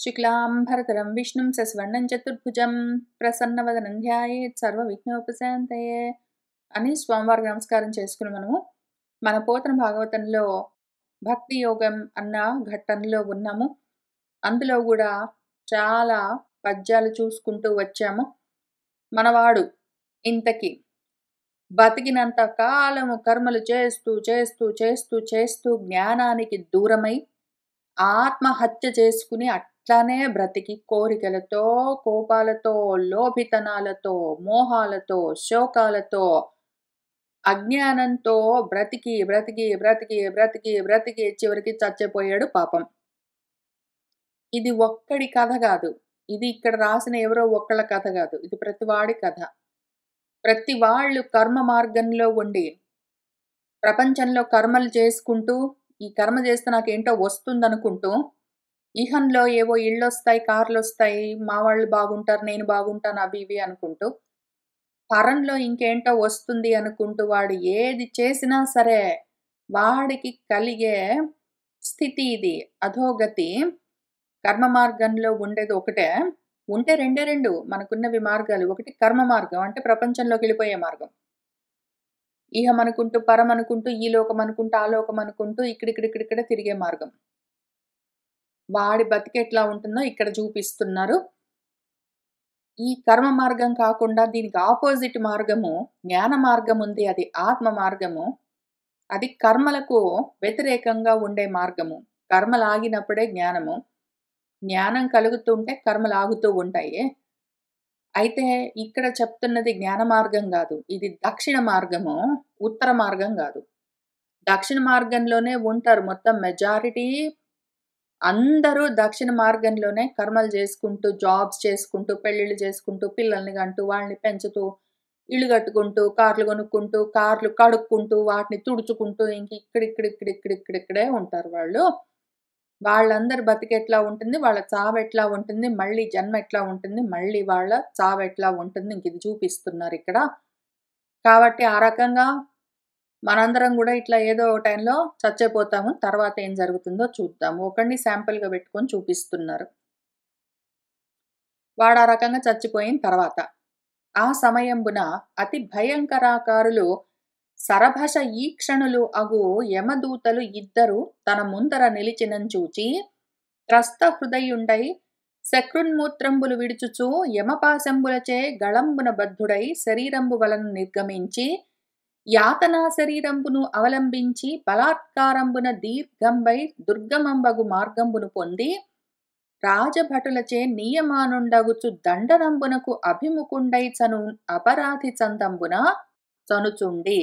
శుక్లాంబరధరం విష్ణుం శశివర్ణం చతుర్భుజం ప్రసన్నవదనం ధ్యాయేత్ సర్వవిఘ్నోపశాంతయే అని స్వామివారికి నమస్కారం చేసుకుని మనము మన పోతన భాగవతంలో భక్తి యోగం అన్న ఘట్టంలో ఉన్నాము. అందులో కూడా చాలా పద్యాలు చూసుకుంటూ వచ్చాము. మనవాడు ఇంతకి బతికినంత కాలము కర్మలు చేస్తూ చేస్తూ చేస్తూ చేస్తూ జ్ఞానానికి దూరమై ఆత్మహత్య చేసుకుని అట్లానే బ్రతికి కోరికలతో, కోపాలతో, లోభితనాలతో, మోహాలతో, శోకాలతో, అజ్ఞానంతో బ్రతికి బ్రతికి బ్రతికి బ్రతికి బ్రతికి చివరికి చచ్చిపోయాడు పాపం. ఇది ఒక్కడి కథ కాదు. ఇది ఇక్కడ రాసిన ఎవరో ఒక్కళ్ళ కథ కాదు. ఇది ప్రతివాడి కథ. ప్రతి వాళ్ళు కర్మ మార్గంలో ఉండి ప్రపంచంలో కర్మలు చేసుకుంటూ, ఈ కర్మ చేస్తే నాకేంటో వస్తుందనుకుంటూ, ఇహంలో ఏవో ఇళ్ళొస్తాయి, కార్లొస్తాయి, మా వాళ్ళు బాగుంటారు, నేను బాగుంటాను, అవి ఇవి అనుకుంటూ, పరంలో ఇంకేంటో వస్తుంది అనుకుంటూ వాడు ఏది చేసినా సరే వాడికి కలిగే స్థితి ఇది, అధోగతి. కర్మ మార్గంలో ఉండేది ఒకటే, ఉంటే రెండు మనకున్నవి మార్గాలు. ఒకటి కర్మ మార్గం, అంటే ప్రపంచంలోకి వెళ్ళిపోయే మార్గం. ఇహం అనుకుంటూ, పరం అనుకుంటూ, ఈ లోకం అనుకుంటూ, ఆ లోకం అనుకుంటూ ఇక్కడిక్కడ తిరిగే మార్గం. వాడి బతికెట్లా ఉంటుందో ఇక్కడ చూపిస్తున్నారు. ఈ కర్మ మార్గం కాకుండా దీనికి ఆపోజిట్ మార్గము జ్ఞాన మార్గం ఉంది. అది ఆత్మ మార్గము. అది కర్మలకు వ్యతిరేకంగా ఉండే మార్గము. కర్మలు ఆగినప్పుడే జ్ఞానము. జ్ఞానం కలుగుతుంటే కర్మలు ఆగుతూ ఉంటాయి. అయితే ఇక్కడ చెప్తున్నది జ్ఞాన మార్గం కాదు, ఇది దక్షిణ మార్గము, ఉత్తర మార్గం కాదు. దక్షిణ మార్గంలోనే ఉంటారు మొత్తం మెజారిటీ అందరూ. దక్షిణ మార్గంలోనే కర్మలు చేసుకుంటూ, జాబ్స్ చేసుకుంటూ, పెళ్ళిళ్ళు చేసుకుంటూ, పిల్లల్ని కంటూ, వాళ్ళని పెంచుతూ, ఇళ్ళు కట్టుకుంటూ, కార్లు కొనుక్కుంటూ, కార్లు కడుక్కుంటూ, వాటిని తుడుచుకుంటూ ఇంక ఇక్కడిక్కడే ఉంటారు వాళ్ళు. వాళ్ళందరి బతికెట్లా ఉంటుంది, వాళ్ళ చావు ఎట్లా ఉంటుంది, మళ్ళీ జన్మ ఎట్లా ఉంటుంది, మళ్ళీ వాళ్ళ చావు ఎట్లా ఉంటుంది, ఇంక ఇది చూపిస్తున్నారు ఇక్కడ. కాబట్టి ఆ రకంగా మనందరం కూడా ఇట్లా ఏదో టైంలో చచ్చిపోతాము. తర్వాత ఏం జరుగుతుందో చూద్దాము. ఒకడిని శాంపుల్గా పెట్టుకొని చూపిస్తున్నారు. వాడు ఆ రకంగా చచ్చిపోయిన తర్వాత ఆ సమయంబున అతి భయంకరాకారులు సరభస ఈక్షణులు అగు యమదూతలు ఇద్దరు తన ముందర నిలిచినం చూచి త్రస్త హృదయుండై శక్రున్మూత్రంబులు విడుచుచు యమపాశంబులచే గళంబున బద్ధుడై శరీరంబు వలను నిర్గమించి యాతనా శరీరంబును అవలంబించి బలాత్కారంబున దీర్ఘంబై దుర్గమంబగు మార్గంబును పొంది రాజభటులచే నియమానుండగుచు దండనంబునకు అభిముకుండై చను అపరాధి చందంబున చనుచుండి.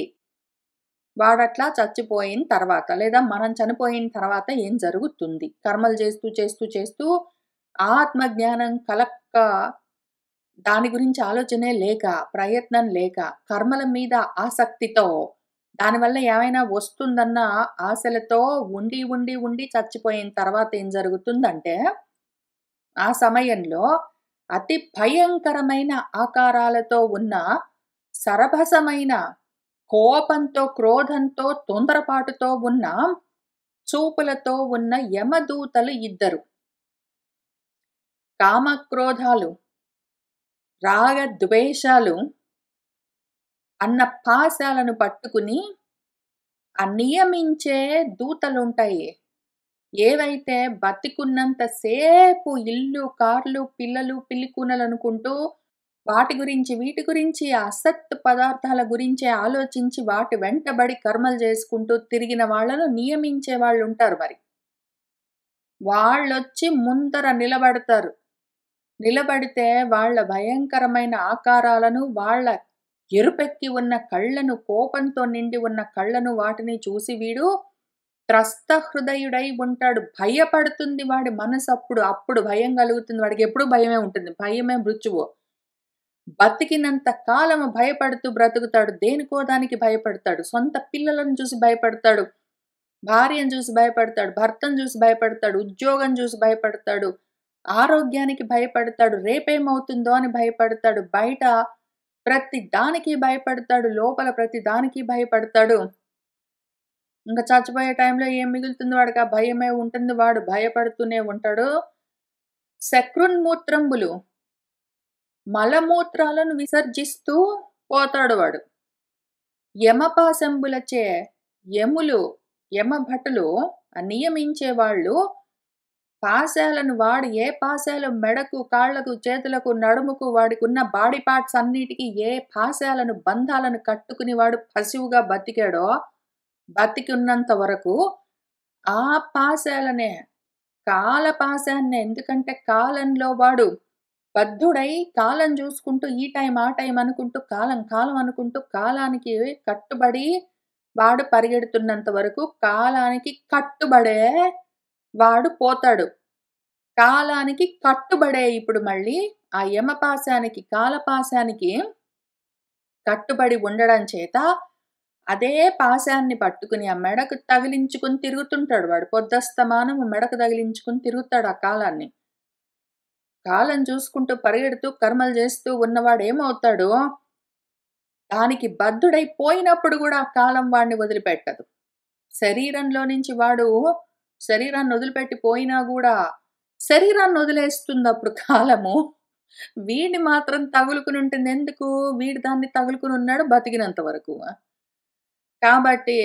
వాడట్లా చచ్చిపోయిన తర్వాత, లేదా మనం చనిపోయిన తర్వాత ఏం జరుగుతుంది? కర్మలు చేస్తూ చేస్తూ చేస్తూ ఆత్మజ్ఞానం కలక్క, దాని గురించి ఆలోచనే లేక, ప్రయత్నం లేక, కర్మల మీద ఆసక్తితో, దానివల్ల ఏమైనా వస్తుందన్న ఆశలతో ఉండి ఉండి ఉండి చచ్చిపోయిన తర్వాత ఏం జరుగుతుందంటే, ఆ సమయంలో అతి భయంకరమైన ఆకారాలతో ఉన్న సరభసమైన కోపంతో, క్రోధంతో, తొందరపాటుతో ఉన్న చూపులతో ఉన్న యమదూతలు ఇద్దరు. కామక్రోధాలు, రాగద్వేషాలు అన్న పాశాలను పట్టుకుని ఆ నియమించే దూతలుంటాయి. ఏవైతే బతికున్నంత సేపు ఇల్లు, కార్లు, పిల్లలు, పిల్లికూనలు అనుకుంటూ వాటి గురించి, వీటి గురించి, అసత్ పదార్థాల గురించి ఆలోచించి వాటి వెంటబడి కర్మలు చేసుకుంటూ తిరిగిన వాళ్ళను నియమించే వాళ్ళు ఉంటారు. మరి వాళ్ళొచ్చి ముందర నిలబడతారు. నిలబడితే వాళ్ళ భయంకరమైన ఆకారాలను, వాళ్ళ ఎరుపెక్కి ఉన్న కళ్ళను, కోపంతో నిండి ఉన్న కళ్ళను, వాటిని చూసి వీడు త్రస్త హృదయుడై ఉంటాడు. భయపడుతుంది వాడి మనసు. అప్పుడు భయం కలుగుతుంది వాడికి. ఎప్పుడు భయమే ఉంటుంది. భయమే మృత్యువు. బతికినంత కాలము భయపడుతూ బ్రతుకుతాడు. దేనికో దానికి భయపడతాడు. సొంత పిల్లలను చూసి భయపడతాడు, భార్యను చూసి భయపడతాడు, భర్తను చూసి భయపడతాడు, ఉద్యోగం చూసి భయపడతాడు, ఆరోగ్యానికి భయపడతాడు, రేపేమవుతుందో అని భయపడతాడు, బయట ప్రతి దానికి భయపడతాడు, లోపల ప్రతి దానికి భయపడతాడు. ఇంకా చచ్చిపోయే టైంలో ఏం మిగులుతుంది వాడికి? ఆ భయమే ఉంటుంది. వాడు భయపడుతూనే ఉంటాడు. శక్రున్మూత్రంబులు మలమూత్రాలను విసర్జిస్తూ పోతాడు వాడు. యమపాశంబులచే యమభటులు నియమించేవాళ్ళు పాశాలను ఏ పాశాలు మెడకు, కాళ్లకు, చేతులకు, నడుముకు వాడికున్న బాడీ పార్ట్స్ అన్నిటికీ ఏ పాశాలను బంధాలను కట్టుకుని వాడు పశువుగా బతికి ఉన్నంత వరకు ఆ పాశాలనే కాలపాశాన్నే, ఎందుకంటే కాలంలో వాడు బద్ధుడై కాలం చూసుకుంటూ ఈ టైం ఆ టైం అనుకుంటూ కాలం అనుకుంటూ కాలానికి కట్టుబడి వాడు పరిగెడుతున్నంత వరకు కాలానికి కట్టుబడే వాడు పోతాడు. కాలానికి కట్టుబడే ఇప్పుడు మళ్ళీ ఆ యమపాశానికి కాలపాశానికి కట్టుబడి ఉండడం చేత అదే పాశాన్ని పట్టుకుని ఆ మెడకు తగిలించుకుని తిరుగుతుంటాడు వాడు. పొద్దస్తమానం మెడకు తగిలించుకుని తిరుగుతాడు ఆ కాలాన్ని. కాలం చూసుకుంటూ పరిగెడుతూ కర్మలు చేస్తూ ఉన్నవాడు ఏమవుతాడు, దానికి బద్ధుడైపోయినప్పుడు కూడా ఆ కాలం వాడిని వదిలిపెట్టదు. శరీరంలో నుంచి వాడు శరీరాన్ని వదిలిపెట్టి పోయినా కూడా శరీరాన్ని వదిలేస్తుంది అప్పుడు కాలము. వీడిని మాత్రం తగులుకుని ఉంటుంది. ఎందుకు? వీడు దాన్ని తగులుకుని ఉన్నాడు బతికినంత వరకు. కాబట్టి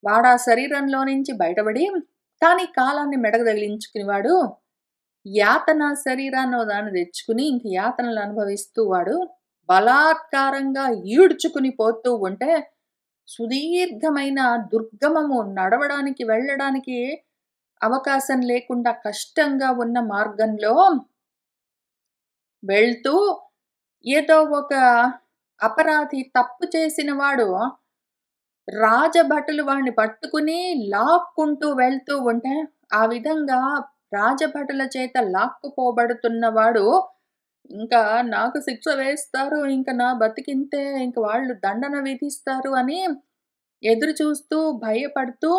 వాడు ఆ శరీరంలో నుంచి బయటపడి కానీ కాలాన్ని మెడకు తగిలించుకుని వాడు యాతన శరీరాన్ని దాన్ని తెచ్చుకుని ఇంక యాతనలు అనుభవిస్తూ వాడు బలాత్కారంగా ఈడ్చుకుని పోతూ ఉంటే సుదీర్ఘమైన దుర్గమము నడవడానికి వెళ్ళడానికి అవకాశం లేకుండా కష్టంగా ఉన్న మార్గంలో వెళ్తూ ఏదో ఒక అపరాధి తప్పు చేసిన వాడు రాజభటులు వాడిని పట్టుకుని లాక్కుంటూ వెళ్తూ ఉంటే ఆ విధంగా రాజభటుల చేత లాక్కుపోబడుతున్నవాడు ఇంకా నాకు శిక్ష వేస్తారు, ఇంకా నా బతికింతే, ఇంక వాళ్ళు దండన విధిస్తారు అని ఎదురు చూస్తూ భయపడుతూ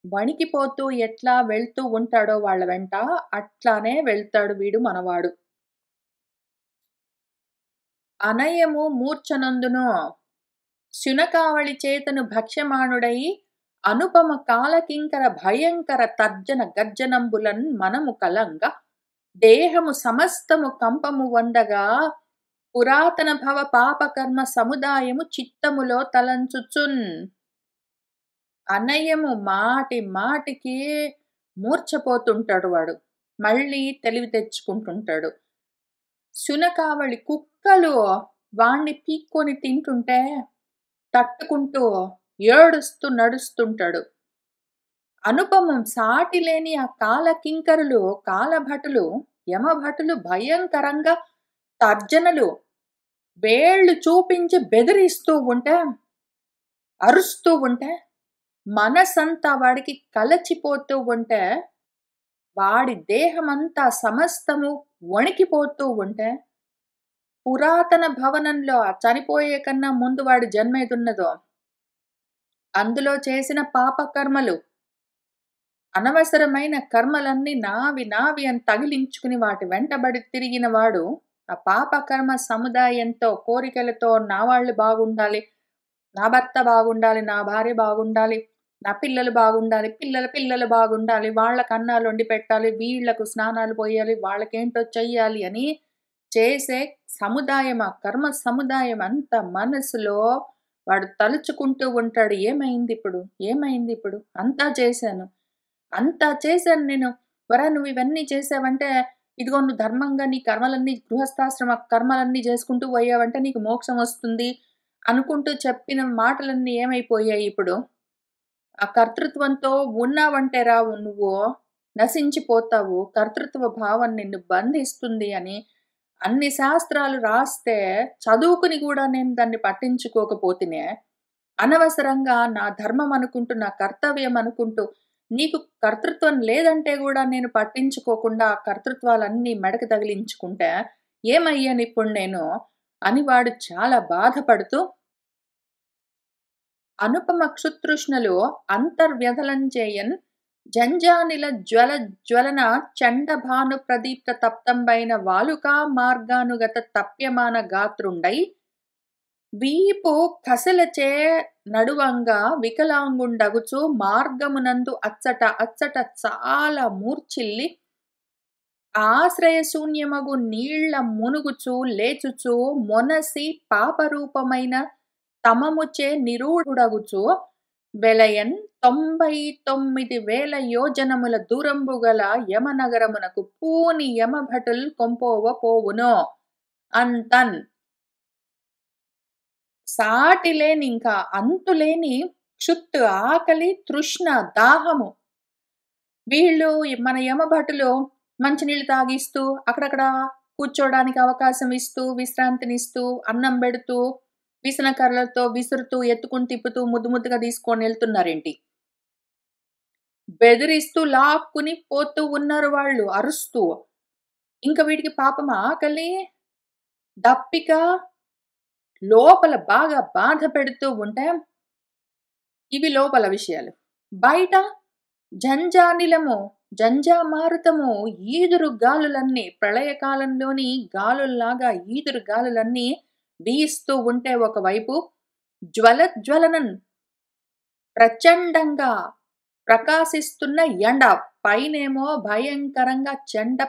వణికిపోతూ ఎట్లా వెళ్తూ ఉంటాడో వాళ్ళ వెంట అట్లానే వెళ్తాడు వీడు మనవాడు. అనయము మూర్ఛనందును శునకావళి చేతను భక్ష్యమానుడై అనుపమ కాలకింకర భయంకర తర్జన గర్జనంబులన్ మనము కలంగా దేహము సమస్తము కంపము వందగా పురాతన భవ పాపకర్మ సముదాయము చిత్తములో తలంచుచున్. అనయము మాటికి మూర్ఛపోతుంటాడు వాడు, మళ్ళీ తెలివి తెచ్చుకుంటుంటాడు. శునకావళి కుక్కలు వాణ్ణి పీక్కొని తింటుంటే తట్టుకుంటూ ఏడుస్తూ నడుస్తుంటాడు. అనుపమం సాటి లేని ఆ కాలకింకరులు కాలభటులు యమభటులు భయంకరంగా తర్జనలు వేళ్ళు చూపించి బెదిరిస్తూ ఉంటే అరుస్తూ ఉంటే మనసంతా వాడికి కలచిపోతూ ఉంటే వాడి దేహమంతా సమస్తము వణికిపోతూ ఉంటే పురాతన భవనంలో చనిపోయే కన్నా ముందు వాడి జన్మ ఏదున్నదో అందులో చేసిన పాపకర్మలు అనవసరమైన కర్మలన్నీ నావి అని తగిలించుకుని వాటి వెంటబడి తిరిగిన వాడు ఆ పాపకర్మ సముదాయంతో కోరికలతో నా వాళ్ళు బాగుండాలి, నా భర్త బాగుండాలి, నా భార్య బాగుండాలి, నా పిల్లలు బాగుండాలి, పిల్లలు బాగుండాలి, వాళ్ళకు అన్నాలు వండి పెట్టాలి, వీళ్లకు స్నానాలు పోయాలి, వాళ్ళకేంటో చెయ్యాలి అని చేసే సముదాయం, ఆ కర్మ సముదాయం అంత మనసులో వాడు తలుచుకుంటూ ఉంటాడు. ఏమైంది ఇప్పుడు అంతా చేశాను నేను. నువ్వు ఇవన్నీ చేసావంటే ఇదిగో నువ్వు ధర్మంగా నీ కర్మలన్నీ గృహస్థాశ్రమ కర్మలన్నీ చేసుకుంటూ పోయావంటే నీకు మోక్షం వస్తుంది అనుకుంటూ చెప్పిన మాటలన్నీ ఏమైపోయాయి ఇప్పుడు? ఆ కర్తృత్వంతో ఉన్నావంటే నువ్వు నశించిపోతావు, కర్తృత్వ భావం నిన్ను బంధిస్తుంది అని అన్ని శాస్త్రాలు రాస్తే చదువుకుని కూడా నేను దాన్ని పట్టించుకోకపోతేనే అనవసరంగా నా ధర్మం అనుకుంటూ నా కర్తవ్యం అనుకుంటూ నీకు కర్తృత్వం లేదంటే కూడా నేను పట్టించుకోకుండా ఆ కర్తృత్వాలన్నీ మెడకు తగిలించుకుంటే ఏమయ్యాను ఇప్పుడు నేను అని వాడు చాలా బాధపడుతూ అనుపమ క్షుతృష్ణలో అంతర్వ్యధలంచేయన్ జంజానిల జ్వలన చండభాను ప్రదీప్త తప్తంబైన వాలుకా మార్గానుగత తప్యమాన గాత్రుండై వీపు కసలచే నడువంగా వికలాంగుండగుచు మార్గమునందు అచ్చట చాలా మూర్చిల్లి ఆశ్రయశూన్యమగు నీళ్ల మునుగుచు లేచుచు మొనసి పాపరూపమైన తమముచే నిరూఢుడగుచు వెలయన్ 99,000 యోజనముల దూరంబు గల యమనగరమునకు పూని యమభటుల్ కొంపోవ పోవును. అంతన్ సాటిలేని ఇంకా అంతులేని క్షుత్తు, ఆకలి, తృష్ణ, దాహము. వీళ్ళు మన యమభటులు మంచినీళ్ళు తాగిస్తూ, అక్కడక్కడ కూర్చోడానికి అవకాశం ఇస్తూ, విశ్రాంతినిస్తూ, అన్నం పెడుతూ, విసనకర్రలతో విసురుతూ, ఎత్తుకుని తిప్పుతూ, ముద్దు ముద్దుగా తీసుకొని వెళ్తున్నారేంటి? బెదిరిస్తూ లాక్కుని పోతూ ఉన్నారు వాళ్ళు అరుస్తూ. ఇంకా వీటికి పాపం ఆకలి, దప్పిక లోపల బాగా బాధ పెడుతూ ఉంటే ఇవి లోపల విషయాలు. బయట జంజానిలము, జంజామారుతము, ఈదురు గాలులన్నీ, ప్రళయకాలంలోని గాలుల్లాగా ఈదురు గాలులన్నీ వీస్తూ ఉంటే ఒకవైపు జ్వలనన్ ప్రచండంగా ప్రకాశిస్తున్న ఎండ, పైనేమో భయంకరంగా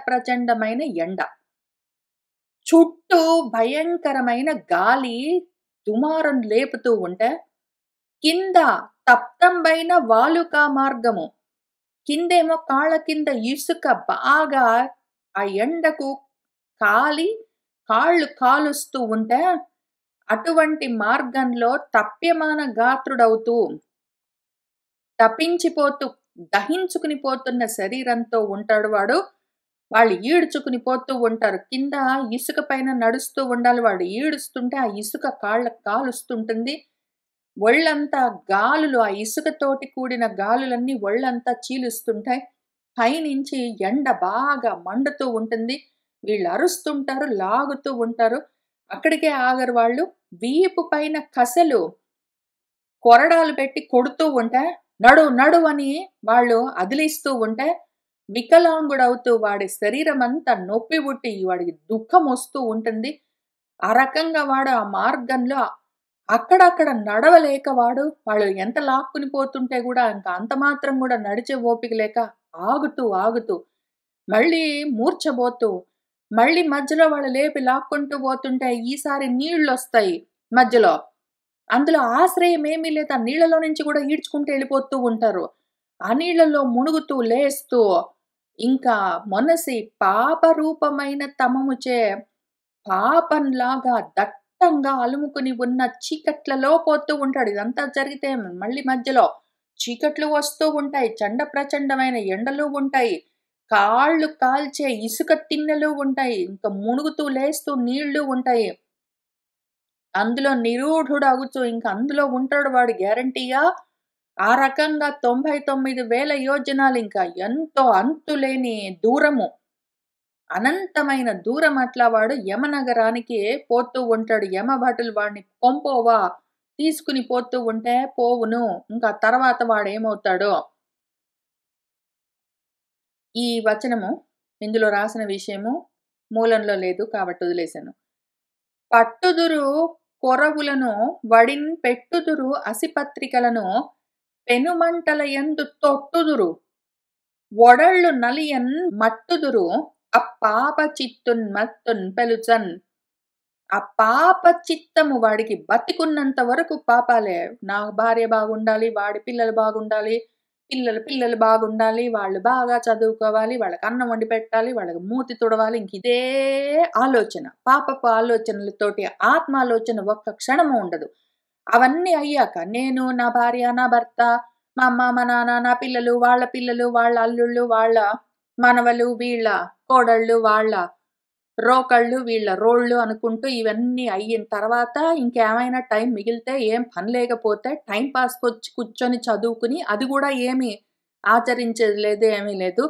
ప్రచండమైన ఎండ, చుట్టూ భయంకరమైన గాలి దుమారం లేపుతూ ఉంటే, కింద తప్తంబైన వాలుకా మార్గము, కిందేమో కాళ్ళ కింద ఇసుక బాగా ఆ ఎండకు కాళ్ళు కాలుస్తూ ఉంటే, అటువంటి మార్గంలో తప్యమాన గాత్రుడవుతూ తప్పించిపోతూ దహించుకుని పోతున్న శరీరంతో ఉంటాడు వాడు. వాళ్ళు ఈడ్చుకుని పోతూ ఉంటారు. కింద ఇసుక పైన నడుస్తూ ఉండాలి. వాడు ఈడుస్తుంటే ఆ ఇసుక కాళ్ళకు కాలుస్తుంటుంది. ఒళ్ళంతా గాలులు, ఆ ఇసుకతోటి కూడిన గాలులన్నీ ఒళ్ళంతా చీలుస్తుంటాయి. పైనుంచి ఎండ బాగా మండుతూ ఉంటుంది. వీళ్ళు అరుస్తుంటారు, లాగుతూ ఉంటారు. అక్కడికే ఆగరు వాళ్ళు. వీపు పైన కసలు కొరడాలు పెట్టి కొడుతూ ఉంటే, నడు నడు అని వాళ్ళు అదిలిస్తూ ఉంటే, వికలాంగుడవుతూ వాడి శరీరం అంతా నొప్పి పుట్టి వాడికి దుఃఖం వస్తూ ఉంటుంది. ఆ రకంగా వాడు ఆ మార్గంలో అక్కడక్కడ నడవలేక వాళ్ళు ఎంత లాక్కుని పోతుంటే కూడా ఇంకా అంత మాత్రం కూడా నడిచే ఓపిక లేక ఆగుతూ మళ్ళీ మూర్ఛబోతూ, మళ్ళీ మధ్యలో వాళ్ళు లేపి లాక్కుంటూ పోతుంటే ఈసారి నీళ్ళు వస్తాయి మధ్యలో. అందులో ఆశ్రయం ఏమీ లేదు. ఆ నీళ్లలో నుంచి కూడా ఈడ్చుకుంటూ వెళ్ళిపోతూ ఉంటారు. ఆ నీళ్లలో మునుగుతూ లేస్తూ ఇంకా మొనసి పాపరూపమైన తమముచే పాపంలాగా దట్టంగా అలుముకుని ఉన్న చీకట్లలో పోతూ ఉంటాడు. ఇదంతా జరిగితే మళ్ళీ మధ్యలో చీకట్లు వస్తూ ఉంటాయి. ప్రచండమైన ఎండలు ఉంటాయి. కాళ్ళు కాల్చే ఇసుక తిన్నెలు ఉంటాయి. ఇంకా మునుగుతూ లేస్తూ నీళ్లు ఉంటాయి. అందులో నిరూఢుడు అగుతూ ఇంకా అందులో ఉంటాడు వాడు గ్యారంటీగా. ఆ రకంగా 99,000 యోజనాలు, ఇంకా ఎంతో అంతులేని దూరము, అనంతమైన దూరం అట్లా వాడు యమనగరానికి పోతూ ఉంటాడు. యమభటులు వాడిని కొంపోవా తీసుకుని పోతూ ఉంటే పోవును. ఇంకా తర్వాత వాడేమవుతాడో. ఈ వచనము ఇందులో రాసిన విషయము మూలంలో లేదు కాబట్టి వదిలేశాను. పట్టుదురు కొరవులను వడిన్ పెట్టుదురు అసిపత్రికలను పెనుమంటల యందు తొట్టుదురు ఒడళ్ళు నలియన్ మట్టుదురు అప్పాప చిత్తున్ మత్తున్ పెలుచన్. ఆ పాప చిత్తము వాడికి బతికున్నంత వరకు పాపాలే. నా భార్య బాగుండాలి, వాడి పిల్లలు బాగుండాలి, పిల్లలు బాగుండాలి, వాళ్ళు బాగా చదువుకోవాలి, వాళ్ళకి అన్నం వండి పెట్టాలి, వాళ్ళకి మూతి తుడవాలి. ఇంక ఇదే ఆలోచన, పాపపు ఆలోచనలతోటి ఆత్మాలోచన ఒక్క క్షణము ఉండదు. అవన్నీ అయ్యాక నేను, నా భార్య, నా భర్త, మా అమ్మ, మా నాన్న, నా పిల్లలు, వాళ్ళ అల్లుళ్ళు, వాళ్ళ మనవలు, వీళ్ళ కోడళ్ళు, వాళ్ళ రోకళ్ళు, వీళ్ళ రోళ్ళు అనుకుంటూ ఇవన్నీ అయిన తర్వాత ఇంకేమైనా టైం మిగిలితే, ఏం పని లేకపోతే టైం పాస్కి వచ్చి కూర్చొని చదువుకుని అది కూడా ఏమీ ఆచరించేది లేదు, ఏమీ లేదు.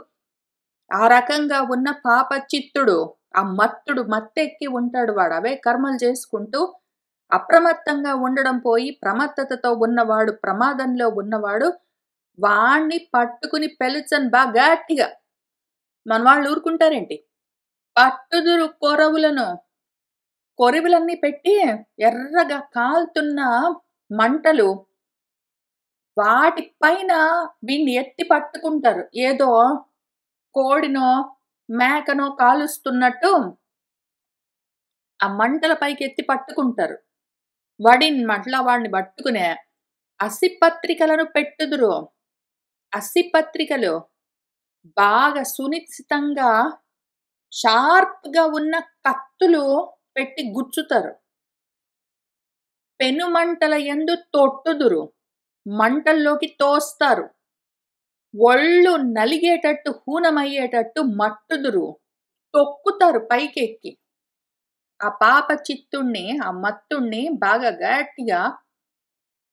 ఆ రకంగా ఉన్న పాప చిత్తుడు, ఆ మత్తెక్కి ఉంటాడు వాడు. అవే కర్మలు చేసుకుంటూ అప్రమత్తంగా ఉండడం పోయి ప్రమత్తతతో ఉన్నవాడు, ప్రమాదంలో ఉన్నవాడు, వాణ్ణి పట్టుకుని పెలుచని బాగా గట్టిగా. మన వాళ్ళు ఊరుకుంటారేంటి? పట్టుదురు కొరవులను, కొరివులన్నీ పెట్టి ఎర్రగా కాలుతున్న మంటలు, వాటి పైన వీణ్ణి ఎత్తి పట్టుకుంటారు. ఏదో కోడినో మేకనో కాలుస్తున్నట్టు ఆ మంటల పైకెత్తి పట్టుకుంటారు. మట్లా వాడిని పట్టుకునే అసిపత్రికలను పెట్టుదురు. అసిపత్రికలు బాగా సునిశ్చితంగా షార్ప్‌గా ఉన్న కత్తులు పెట్టి గుచ్చుతారు. పెనుమంటల యందు తొట్టుదురు. మంటల్లోకి తోస్తారు. ఒళ్ళు నలిగేటట్టు, హూనమయ్యేటట్టు మట్టుదురు. తొక్కుతారు పైకెక్కి. ఆ పాప చిత్తుణ్ణి, ఆ మత్తుణ్ణి బాగా గట్టిగా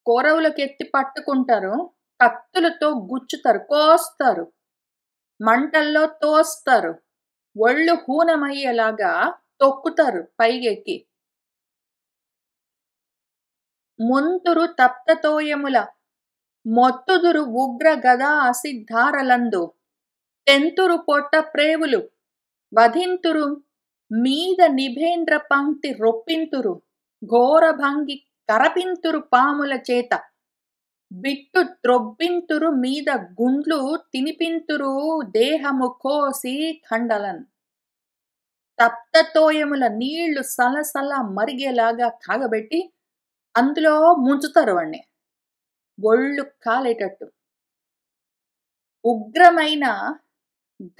కొరవులకెత్తి పట్టుకుంటారు. కత్తులతో గుచ్చుతారు. కోస్తారు. మంటల్లో తోస్తారు. ఒళ్ళు హూనమయ్యేలాగా తొక్కుతారు పైకెక్కి. ముంతురు తప్తతోయముల మొత్తుదురు ఉగ్ర గదా అసిద్ధారలందు. తెంతురు పొట్ట ప్రేవులు వధింతురు మీద నిభేంద్ర పంక్తి రొప్పింతురు. ఘోరభంగి కరపింతురు పాముల చేత. బిట్టు త్రొబ్బింతురు మీద గుండ్లు తినిపింతురు దేహము కోసి ఖండలన్. తప్తతోయముల నీళ్లు సలసల మరిగేలాగా కాగబెట్టి అందులో ముంచుతారు వాణ్ణి. ఒళ్ళు కాలేటట్టు. ఉగ్రమైన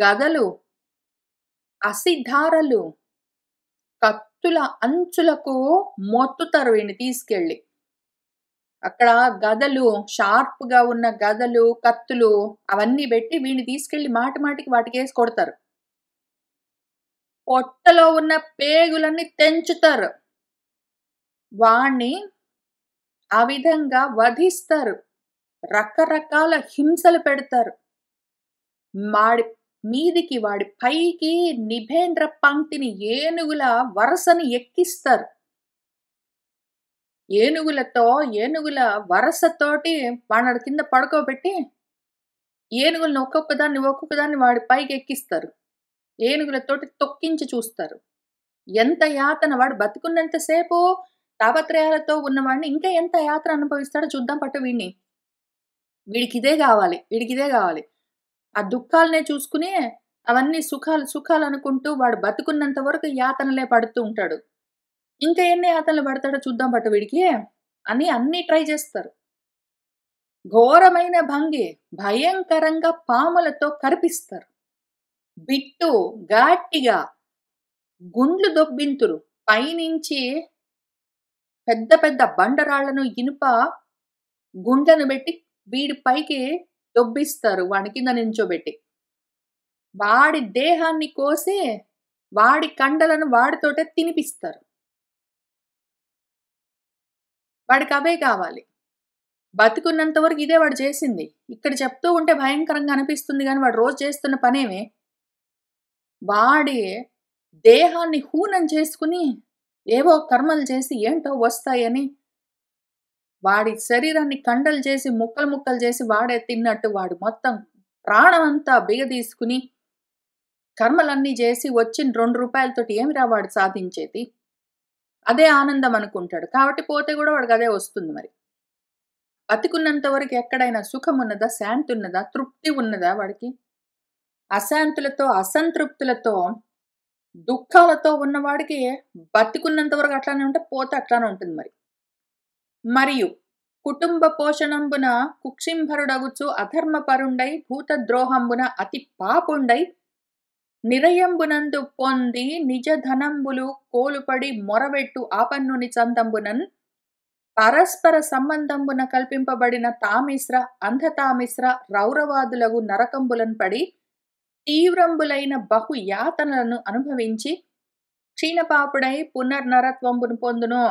గదలు, అసిధారలు, కత్తుల అంచులకు మొత్తుతారు వీడిని తీసుకెళ్ళి. అక్కడ గదలు, షార్ప్‌గా ఉన్న గదలు, కత్తులు అవన్నీ పెట్టి వీడిని తీసుకెళ్ళి మాటికి వాటికేసి కొడతారు. పొట్టలో ఉన్న పేగులన్నీ తెంచుతారు. వాణ్ణి ఆ విధంగా వధిస్తారు. రకరకాల హింసలు పెడతారు. వాడి పైకి నిభేంద్ర పంక్తిని ఏనుగుల వరసని ఎక్కిస్తారు. ఏనుగుల వరసతోటి వాడిని కింద పడుకోబెట్టి ఏనుగులను ఒక్కొక్కదాన్ని వాడి పైకి ఎక్కిస్తారు. ఏనుగులతోటి తొక్కించి చూస్తారు. ఎంత యాతన, వాడు బతికున్నంతసేపు తాపత్రయాలతో ఉన్నవాడిని ఇంకా ఎంత యాతన అనుభవిస్తాడో చూద్దాం పట్టు వీడిని. వీడికిదే కావాలి. ఆ దుఃఖాలనే చూసుకుని అవన్నీ సుఖాలు అనుకుంటూ వాడు బతుకున్నంత వరకు యాతనలే పడుతూ ఉంటాడు. ఇంకా ఎన్ని యాతనలు పడతాడో చూద్దాం పట్టు వీడికి అని అన్నీ ట్రై చేస్తారు. ఘోరమైన భంగి భయంకరంగా పాములతో కరిపిస్తారు. బిట్టు గట్టిగా గుండ్లు దొబ్బింతురు. పైనుంచి పెద్ద బండరాళ్లను, ఇనుప గుండ్లను పెట్టి వీడి పైకి దొబ్బిస్తారు. వాడి కింద నించోబెట్టి వాడి దేహాన్ని కోసి వాడి కండలను వాడితోటే తినిపిస్తారు. వాడికి అవే కావాలి. బతికున్నంత వరకు ఇదే వాడు చేసింది. ఇక్కడ చెప్తూ ఉంటే భయంకరంగా అనిపిస్తుంది కానీ వాడు రోజు చేస్తున్న పనేమే. వాడి దేహాన్ని హూనం చేసుకుని ఏవో కర్మలు చేసి ఏంటో వస్తాయని వాడి శరీరాన్ని కండలు చేసి ముక్కలు చేసి వాడే తిన్నట్టు వాడు మొత్తం ప్రాణం అంతా బిగదీసుకుని కర్మలన్నీ చేసి వచ్చిన 2 రూపాయలతోటి ఏమిరా వాడు సాధించేది? అదే ఆనందం అనుకుంటాడు. కాబట్టి పోతే కూడా వాడికి అదే వస్తుంది. మరి బతికున్నంత వరకు ఎక్కడైనా సుఖం ఉన్నదా, శాంతి ఉన్నదా, తృప్తి ఉన్నదా వాడికి? అశాంతులతో, అసంతృప్తులతో, దుఃఖాలతో ఉన్నవాడికి బతికున్నంత వరకు అట్లానే ఉంటే పోతే అట్లానే ఉంటుంది. మరియు కుటుంబ పోషణంబున కుక్షింభరుడగుచు అధర్మపరుండై భూతద్రోహంబున అతి పాపుండై నిరయంబునందు పొంది నిజ ధనంబులు కోలుపడి మొరబెట్టు ఆపన్నుని చందంబునన్ పరస్పర సంబంధంబున కల్పింపబడిన తామిశ్ర అంధతామిశ్ర రౌరవాదులగు నరకంబులను పడి తీవ్రంబులైన బహు యాతనలను అనుభవించి క్షీణపాపుడై పునర్నరత్వంబును పొందును.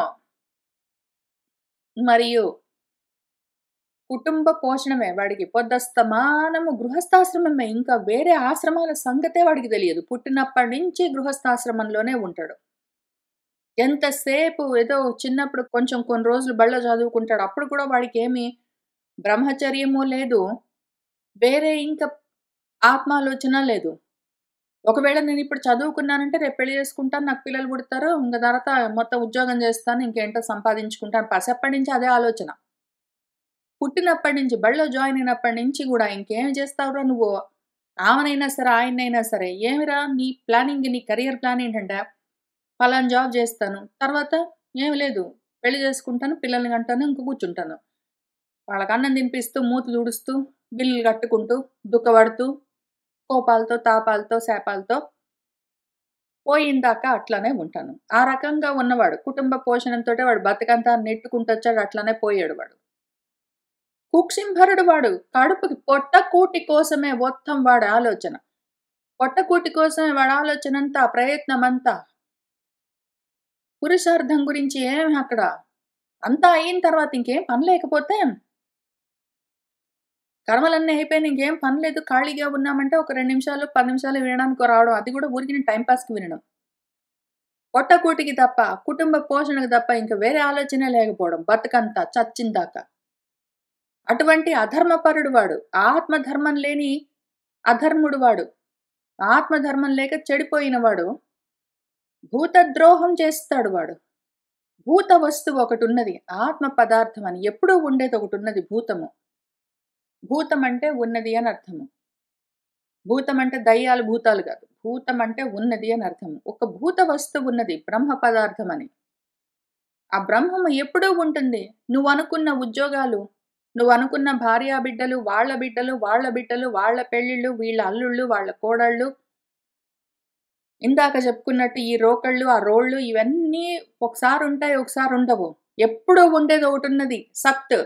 మరియు కుటుంబ పోషణమే వాడికి. పొద్దస్తమానము గృహస్థాశ్రమమే. ఇంకా వేరే ఆశ్రమాల సంగతే వాడికి తెలియదు. పుట్టినప్పటి నుంచి గృహస్థాశ్రమంలోనే ఉంటాడు. ఎంతసేపు ఏదో చిన్నప్పుడు కొన్ని రోజులు బళ్ళో చదువుకుంటాడు. అప్పుడు కూడా వాడికి ఏమి బ్రహ్మచర్యము లేదు, వేరే ఇంకా ఆత్మాలోచన లేదు. ఒకవేళ నేను ఇప్పుడు చదువుకున్నానంటే రేపు పెళ్లి చేసుకుంటాను, నాకు పిల్లలు పుడతారు, ఇంకా తర్వాత మొత్తం ఉద్యోగం చేస్తాను, ఇంకేంటో సంపాదించుకుంటాను. పసప్పటి నుంచి అదే ఆలోచన. పుట్టినప్పటి నుంచి బళ్ళో జాయిన్ అయినప్పటి నుంచి కూడా ఇంకేం చేస్తావురా నువ్వు ఆమెనైనా సరే, ఆయన్నైనా సరే, "ఏమిరా నీ ప్లానింగ్, నీ కెరియర్ ప్లాన్ ఏంటంటే, పలానా జాబ్ చేస్తాను. తర్వాత ఏమి లేదు. పెళ్లి చేసుకుంటాను, పిల్లల్ని కంటాను, ఇంక కూర్చుంటాను." వాళ్ళకి అన్నం తినిపిస్తూ, మూతి తుడుస్తూ, బిల్లులు కట్టుకుంటూ, దుఃఖపడుతూ, కోపాలతో, తాపాలతో, శాపాలతో పోయిందాకా అట్లనే ఉంటాను. ఆ రకంగా ఉన్నవాడు కుటుంబ పోషణతోటే వాడు బతుకంతా నెట్టుకుంటొచ్చాడు. అట్లనే పోయాడు వాడు. కుక్షింభరుడు వాడు. కడుపుకి పొట్టకూటి కోసమే మొత్తం వాడి ఆలోచన. పొట్టకూటి కోసమే వాడి ఆలోచనంతా, ప్రయత్నమంతా. పురుషార్థం గురించి ఏమి అక్కడ. అంతా అయిన తర్వాత ఇంకేం పని లేకపోతే, కర్మలన్నీ అయిపోయినాయి, ఇంకేం పని లేదు, ఖాళీగా ఉన్నామంటే ఒక 2 నిమిషాలు, 10 నిమిషాలు వినడానికి రావడం. అది కూడా ఊరికినే టైం పాస్‌కి వినడం. పొట్టకూటికి తప్ప, కుటుంబ పోషణకు తప్ప ఇంక వేరే ఆలోచనే లేకపోవడం బతుకంతా చచ్చిందాకా. అటువంటి అధర్మపరుడు వాడు. ఆత్మధర్మం లేని అధర్ముడు వాడు. ఆత్మధర్మం లేక చెడిపోయిన వాడు. భూతద్రోహం చేస్తాడు వాడు. భూత వస్తువు ఒకటున్నది. ఆత్మ పదార్థం అని. ఎప్పుడూ ఉండేది ఒకటున్నది భూతము. భూతం అంటే ఉన్నది అని అర్థము. భూతం అంటే దయ్యాలు, భూతాలు కాదు. భూతం అంటే ఉన్నది అని అర్థము. ఒక భూత వస్తువు ఉన్నది బ్రహ్మ పదార్థం అని. ఆ బ్రహ్మము ఎప్పుడూ ఉంటుంది. నువ్వనుకున్న ఉద్యోగాలు, నువ్వనుకున్న భార్యాబిడ్డలు, వాళ్ళ బిడ్డలు, వాళ్ళ బిడ్డలు, వాళ్ళ పెళ్ళిళ్ళు, వీళ్ళ అల్లుళ్ళు, వాళ్ళ కోడళ్ళు, ఇందాక చెప్పుకున్నట్టు ఈ రోకళ్ళు, ఆ రోళ్ళు ఇవన్నీ ఒకసారుంటాయి, ఒకసారుండవు. ఎప్పుడూ ఉండేది ఒకటున్నది సత్.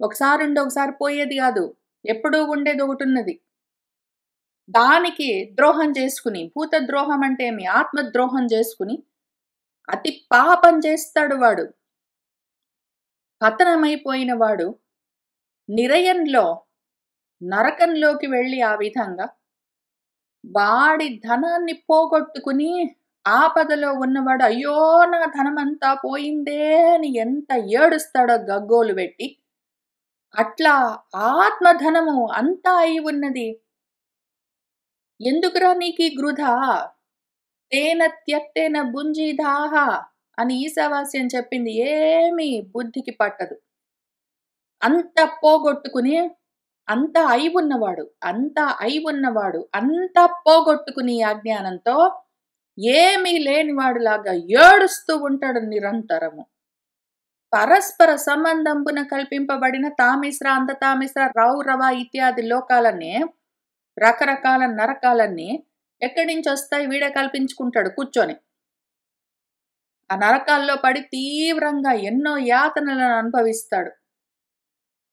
ఒకసారుండి, ఒకసారి పోయేది గాదు. ఎప్పుడూ ఉండేది ఒకటున్నది. దానికి ద్రోహం చేసుకుని, భూత ద్రోహం అంటే ఏమి? ఆత్మద్రోహం చేసుకుని, అతి పాపం చేస్తాడు వాడు. పతనమైపోయిన వాడు నిరయంలో, నరకంలోకి వెళ్ళి ఆ విధంగా వాడి ధనాన్ని పోగొట్టుకుని ఆపదలో ఉన్నవాడు అయ్యో నా ధనమంతా పోయిందే అని ఎంత ఏడుస్తాడో గగ్గోలు పెట్టి, అట్లా ఆత్మధనము అంతా అయి ఉన్నది. ఎందుకురా నీకీ గృధా? తేన త్యక్తేన భుంజీదాహ అని ఈశావాస్యం చెప్పింది. ఏమీ బుద్ధికి పట్టదు. అంత పోగొట్టుకుని, అంతా అయి ఉన్నవాడు, అంతా పోగొట్టుకుని అజ్ఞానంతో ఏమీ లేనివాడులాగా ఏడుస్తూ ఉంటాడు నిరంతరము. పరస్పర సంబంధంబున కల్పింపబడిన తామిశ్ర, అంధతామిశ్ర, రౌరవ ఇత్యాది లోకాలన్నీ, రకరకాల నరకాలన్నీ ఎక్కడి నుంచి వస్తాయి? వీడే కల్పించుకుంటాడు కూర్చొని. ఆ నరకాల్లో పడి తీవ్రంగా ఎన్నో యాతనలను అనుభవిస్తాడు.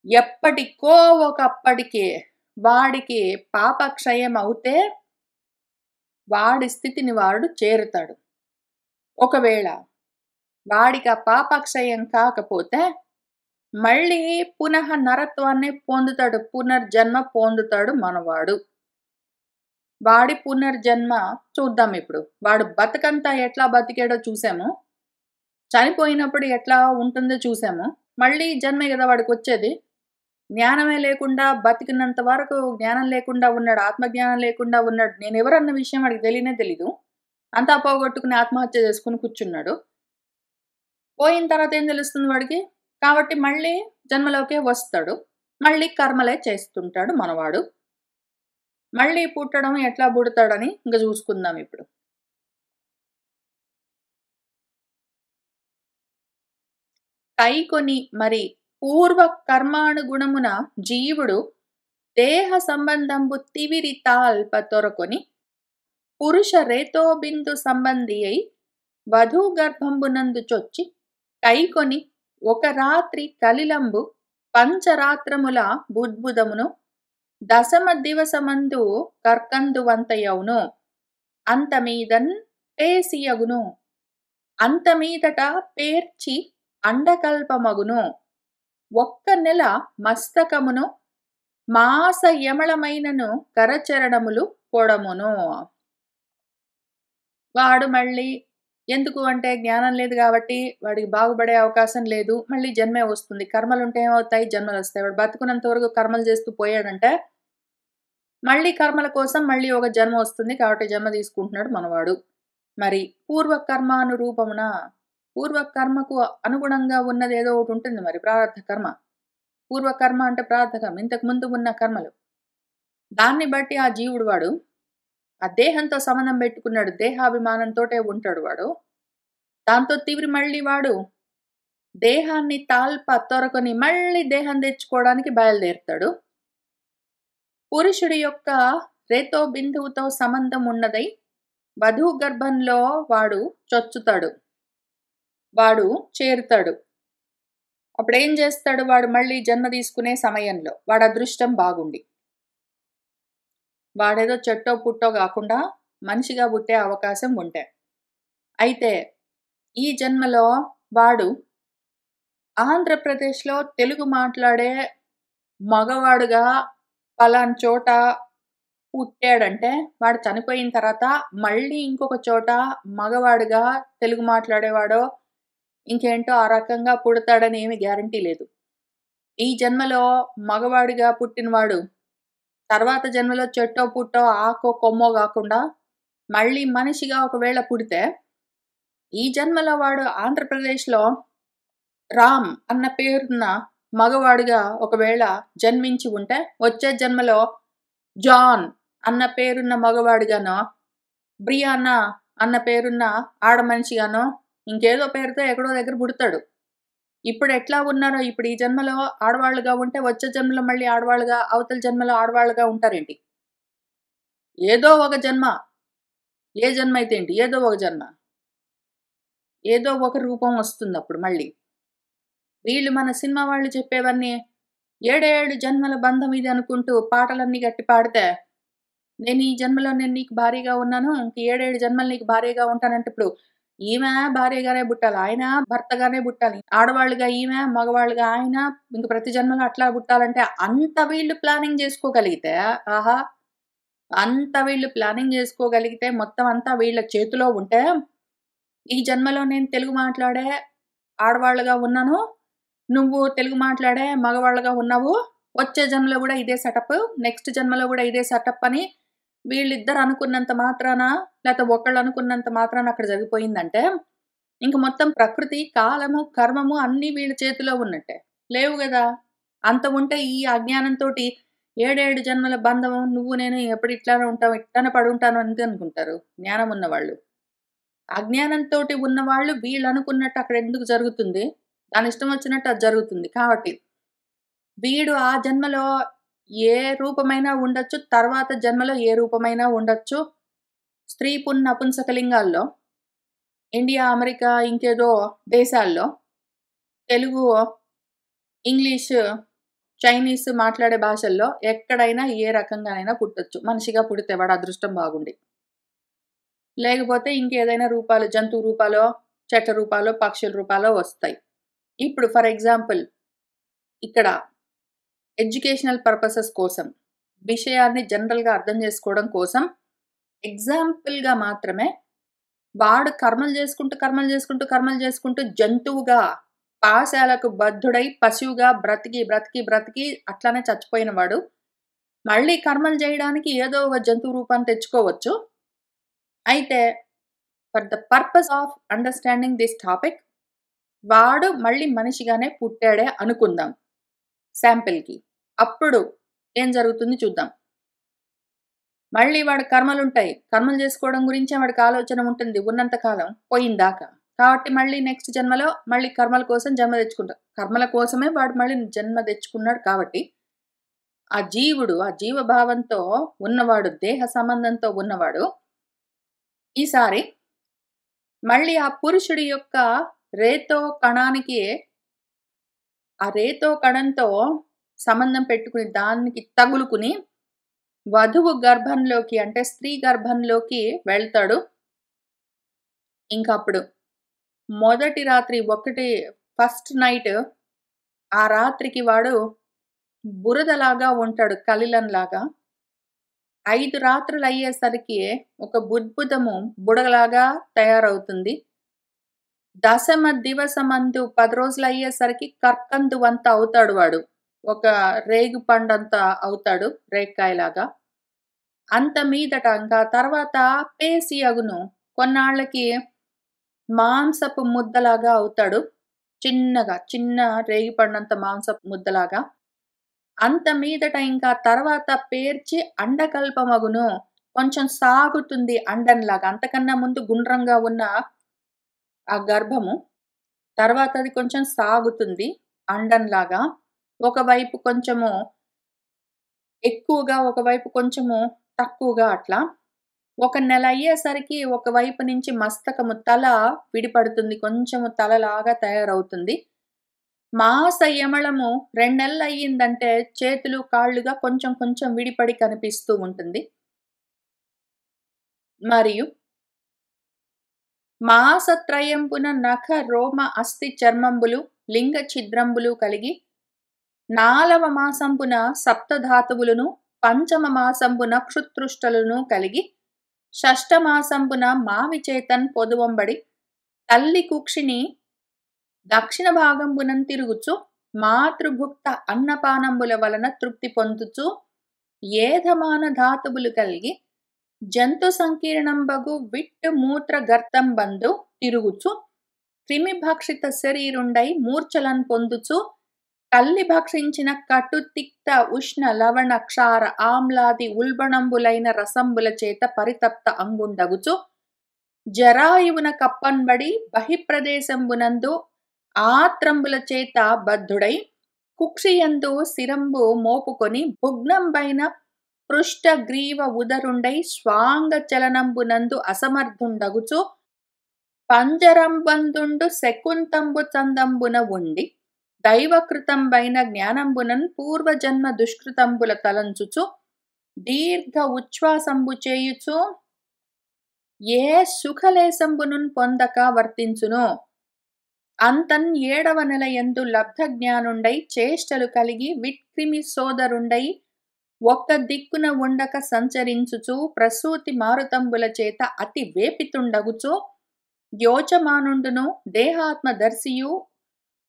ఎప్పటికో ఒకప్పటికి వాడికి పాపక్షయం అవుతే వాడి స్థితిని వాడు చేరుతాడు. ఒకవేళ వాడికి ఆ పాపక్షయం కాకపోతే మళ్ళీ పునః నరత్వాన్ని పొందుతాడు. పునర్జన్మ పొందుతాడు మనవాడు. వాడి పునర్జన్మ చూద్దాం ఇప్పుడు. వాడు బతుకంతా ఎట్లా బతికాడో చూసాము. చనిపోయినప్పుడు ఎట్లా ఉంటుందో చూసాము. మళ్ళీ జన్మే కదా వాడికి వచ్చేది. జ్ఞానమే లేకుండా బతికినంత వరకు జ్ఞానం లేకుండా ఉన్నాడు. ఆత్మజ్ఞానం లేకుండా ఉన్నాడు. నేనెవరన్న విషయం వాడికి తెలియనే తెలీదు. అంతా పోగొట్టుకుని ఆత్మహత్య చేసుకుని కూర్చున్నాడు. పోయిన తర్వాత ఏం తెలుస్తుంది వాడికి? కాబట్టి మళ్ళీ జన్మలోకే వస్తాడు. మళ్ళీ కర్మలే చేస్తుంటాడు మనవాడు. మళ్ళీ పుట్టడం ఎట్లా పుడతాడని ఇంక చూసుకుందాం ఇప్పుడు. కైకొని మరి పూర్వ కర్మానుగుణమున జీవుడు దేహ సంబంధంబు తివిరి తాల్ప తొరకొని పురుష రేతోబిందు సంబంధి అయి వధూ గర్భంబునందు చొచ్చి కైకొని ఒక రాత్రి కలిలంబు పంచరాత్రముల బుద్భుదమును దశమ దివసమందు కర్కందువంతయౌను అంతమీదన్ పేసియగును అంతమీదట పేర్చి అండకల్పమగును ఒక్క నెల మస్తకమును మాస యమళమైనను కరచరణములు పొడమును. వాడు మళ్ళీ ఎందుకు అంటే జ్ఞానం లేదు కాబట్టి వాడికి బాగుపడే అవకాశం లేదు. మళ్ళీ జన్మే వస్తుంది. కర్మలుంటే ఏమవుతాయి? జన్మలు వస్తాయి. వాడు బతుకున్నంత వరకు కర్మలు చేస్తూ పోయాడంటే మళ్ళీ కర్మల కోసం మళ్ళీ ఒక జన్మ వస్తుంది. కాబట్టి జన్మ తీసుకుంటున్నాడు మనవాడు. మరి పూర్వకర్మానురూపమున పూర్వకర్మకు అనుగుణంగా ఉన్నది ఏదో ఒకటి ఉంటుంది మరి ప్రారబ్ధ కర్మ. పూర్వకర్మ అంటే ప్రారబ్ధ కర్మ. ఇంతకు ముందు ఉన్న కర్మలు. దాన్ని బట్టి ఆ జీవుడు వాడు ఆ దేహంతో సంబంధం పెట్టుకున్నాడు, దేహాభిమానంతోటే ఉంటాడు వాడు. దాంతో తిరిగి మళ్ళీ వాడు దేహాన్ని తొరకొని మళ్ళీ దేహం తెచ్చుకోవడానికి బయలుదేరుతాడు. పురుషుడి యొక్క రేతో బిందువుతో సంబంధం ఉన్నదై వధువు గర్భంలో వాడు చొచ్చుతాడు, వాడు చేరుతాడు. అప్పుడేం చేస్తాడు వాడు? మళ్ళీ జన్మ తీసుకునే సమయంలో వాడు అదృష్టం బాగుండి, వాడేదో చెట్టో పుట్టో కాకుండా మనిషిగా పుట్టే అవకాశం ఉంటే, అయితే ఈ జన్మలో వాడు ఆంధ్రప్రదేశ్లో తెలుగు మాట్లాడే మగవాడుగా పలానా చోట పుట్టాడంటే, వాడు చనిపోయిన తర్వాత మళ్ళీ ఇంకొక చోట మగవాడుగా తెలుగు మాట్లాడేవాడో ఇంకేంటో ఆ రకంగా పుడతాడని ఏమి గ్యారంటీ లేదు. ఈ జన్మలో మగవాడిగా పుట్టినవాడు తర్వాత జన్మలో చెట్టో పుట్టో ఆకో కొమ్మో కాకుండా మళ్ళీ మనిషిగా ఒకవేళ పుడితే, ఈ జన్మలో వాడు ఆంధ్రప్రదేశ్లో రామ్ అన్న పేరున్న మగవాడిగా ఒకవేళ జన్మించి ఉంటే, వచ్చే జన్మలో జాన్ అన్న పేరున్న మగవాడిగానో, బ్రియానా అన్న పేరున్న ఆడ మనిషిగానో ఇంకేదో పేరుతో ఎక్కడో దగ్గర పుడతాడు. ఇప్పుడు ఎట్లా ఉన్నారో, ఇప్పుడు ఈ జన్మలో ఆడవాళ్ళుగా ఉంటే వచ్చే జన్మలో మళ్ళీ ఆడవాళ్ళుగా, అవతల జన్మలో ఆడవాళ్ళుగా ఉంటారేంటి? ఏదో ఒక జన్మ, ఏ జన్మ అయితే ఏంటి, ఏదో ఒక జన్మ, ఏదో ఒక రూపం వస్తుంది అప్పుడు మళ్ళీ. వీళ్ళు మన సినిమా వాళ్ళు చెప్పేవన్నీ 7 జన్మల బంధం ఇది అనుకుంటూ పాటలన్నీ గట్టి పాడితే, నేను ఈ జన్మలో నేను నీకు భార్యగా ఉన్నాను, ఇంక 7 జన్మలు నీకు భార్యగా ఉంటానంటే, ఇప్పుడు ఈమె భార్యగానే పుట్టాలి, ఆయన భర్తగానే పుట్టాలి, ఆడవాళ్ళుగా ఈమె, మగవాళ్ళుగా ఆయన, ఇంక ప్రతి జన్మలో అట్లా పుట్టాలంటే అంత వీళ్ళు ప్లానింగ్ చేసుకోగలిగితే, ఆహా! అంత వీళ్ళు ప్లానింగ్ చేసుకోగలిగితే, మొత్తం అంతా వీళ్ళ చేతిలో ఉంటే, ఈ జన్మలో నేను తెలుగు మాట్లాడే ఆడవాళ్ళుగా ఉన్నాను, నువ్వు తెలుగు మాట్లాడే మగవాళ్ళుగా ఉన్నావు, వచ్చే జన్మలో కూడా ఇదే సెటప్, నెక్స్ట్ జన్మలో కూడా ఇదే సెటప్ అని వీళ్ళిద్దరు అనుకున్నంత మాత్రాన, లేకపోతే ఒకళ్ళు అనుకున్నంత మాత్రాన అక్కడ జరిగిపోయిందంటే, ఇంక మొత్తం ప్రకృతి, కాలము, కర్మము అన్నీ వీళ్ళ చేతిలో ఉన్నట్టే. లేవు గదా! అంత ఉంటే ఈ అజ్ఞానంతోటి 7 జన్మల బంధము, నువ్వు నేను ఎప్పుడు ఇట్లానే ఉంటాం, ఇట్లానే పడుంటాను అని అనుకుంటారు జ్ఞానం ఉన్నవాళ్ళు. అజ్ఞానంతోటి ఉన్నవాళ్ళు వీళ్ళు అనుకున్నట్టు అక్కడ ఎందుకు జరుగుతుంది? దాని ఇష్టం వచ్చినట్టు అది జరుగుతుంది. కాబట్టి వీడు ఆ జన్మలో ఏ రూపమైనా ఉండొచ్చు, తర్వాత జన్మలో ఏ రూపమైనా ఉండొచ్చు. స్త్రీ నపుంసకలింగాల్లో ఇండియా, అమెరికా, ఇంకేదో దేశాల్లో తెలుగు, ఇంగ్లీషు, చైనీస్ మాట్లాడే భాషల్లో ఎక్కడైనా ఏ రకంగానైనా పుట్టొచ్చు. మనిషిగా పుడితే వాడు అదృష్టం బాగుండి. లేకపోతే ఇంకేదైనా రూపాలు, జంతువు రూపాలో, చెట్ల రూపాలో, పక్షుల రూపాలో వస్తాయి. ఇప్పుడు ఫర్ ఎగ్జాంపుల్ ఇక్కడ ఎడ్యుకేషనల్ పర్పసెస్ కోసం, విషయాన్ని జనరల్‌గా అర్థం చేసుకోవడం కోసం ఎగ్జాంపుల్‌గా మాత్రమే వాడు కర్మలు చేసుకుంటూ జంతువుగా పాశాలకు బద్ధుడై పశువుగా బ్రతికి అట్లానే చచ్చిపోయిన వాడు మళ్ళీ కర్మలు చేయడానికి ఏదో ఒక జంతువు రూపాన్ని తెచ్చుకోవచ్చు. అయితే for the purpose of understanding this topic వాడు మళ్ళీ మనిషిగానే పుట్టాడే అనుకుందాం శాంపిల్‌కి. అప్పుడు ఏం జరుగుతుంది చూద్దాం. మళ్ళీ వాడి కర్మలుంటాయి. కర్మలు చేసుకోవడం గురించే వాడికి ఆలోచన ఉంటుంది ఉన్నంత కాలం, పోయిందాకా. కాబట్టి మళ్ళీ నెక్స్ట్ జన్మలో మళ్ళీ కర్మల కోసం జన్మ తెచ్చుకుంటాడు. కర్మల కోసమే వాడు మళ్ళీ జన్మ తెచ్చుకున్నాడు కాబట్టి, ఆ జీవుడు, ఆ జీవభావంతో ఉన్నవాడు, దేహ సంబంధంతో ఉన్నవాడు, ఈసారి మళ్ళీ ఆ పురుషుడి యొక్క రేతో కణానికి, ఆ రేతో కణంతో సంబంధం పెట్టుకుని దానికి తగులుకుని వధువు గర్భంలోకి, అంటే స్త్రీ గర్భంలోకి వెళ్తాడు. ఇంకప్పుడు మొదటి రాత్రి ఫస్ట్ నైట్, ఆ రాత్రికి వాడు బురదలాగా ఉంటాడు, కలిలంలాగా. 5 రాత్రులు అయ్యేసరికి ఒక బుద్భుతము బుడగలాగా తయారవుతుంది. దశమ దివసమందు 10 రోజులు అయ్యేసరికి కర్కందువంత అవుతాడు వాడు. ఒక రేగు పండంత అవుతాడు, రేక్కాయలాగా. అంత మీదట ఇంకా తర్వాత పేసి అగును. కొన్నాళ్ళకి మాంసపు ముద్దలాగా అవుతాడు. చిన్న రేగిపండంత మాంసపు ముద్దలాగా. అంత మీదట ఇంకా తర్వాత పేర్చి అండకల్పమగును. కొంచెం సాగుతుంది అండంలాగా. అంతకన్నా ముందు గుండ్రంగా ఉన్న ఆ గర్భము, తర్వాత అది కొంచెం సాగుతుంది అండంలాగా. ఒకవైపు కొంచెము ఎక్కువగా, ఒకవైపు కొంచెము తక్కువగా అట్లా. ఒక నెల అయ్యేసరికి ఒకవైపు నుంచి మస్తకము తల విడిపడుతుంది. కొంచెము తలలాగా తయారవుతుంది. మాస యమళము 2 నెలలయ్యిందంటే చేతులు, కాళ్ళుగా కొంచెం కొంచెం విడిపడి కనిపిస్తూ ఉంటుంది. మరియు మాసత్రయంబున నఖ, రోమ, అస్థి, చర్మంబులు, లింగ ఛిద్రంబులు కలిగి 4వ మాసంబున సప్తధాతువులను, పంచమ మాసంబున క్షుతృష్టలను కలిగి 6ఠ మాసంబున మావిచేతన్ పొదువంబడి తల్లి కుక్షిని దక్షిణ భాగంబునం తిరుగుచు మాతృభుక్త అన్నపానంబుల వలన తృప్తి పొందుచు ఏధమాన ధాతువులు కలిగి జంతు సంకీర్ణంబగు విట్టు మూత్ర గర్తంబందు తిరుగుచు క్రిమి భక్షిత శరీరుండై మూర్ఛలన్ పొందుచు తల్లి భక్షించిన కటు తిక్త ఉష్ణ లవణ క్షార ఆమ్లాది ఉల్బణంబులైన రసంబుల చేత పరితప్త అంగుండగుచు జరాయువున కప్పన్బడి బహిప్రదేశంబునందు ఆత్రంబుల చేత బద్ధుడై కుక్షియందు శిరంబు మోపుకొని భుగ్నంబైన పృష్ఠ గ్రీవ ఉదరుండై స్వాంగ చలనంబునందు అసమర్థుండగుచు పంజరంబందుండు శకుంతంబు చందంబున ఉండి దైవకృతంబైన జ్ఞానంబునన్ పూర్వజన్మ దుష్కృతంబుల తలంచుచు దీర్ఘ ఉచ్ఛ్వాసంబు చేయుచు ఏ సుఖలేశంబునున్ పొందక వర్తించును. అంతన్ 7వ నెల యందు లబ్ధ జ్ఞానుండై చేష్టలు కలిగి విట్క్రిమి సోదరుండై ఒక్క దిక్కున ఉండక సంచరించుచు ప్రసూతి మారుతంబుల చేత అతి వేపితుండగుచు యోచమానుండును దేహాత్మ దర్శియు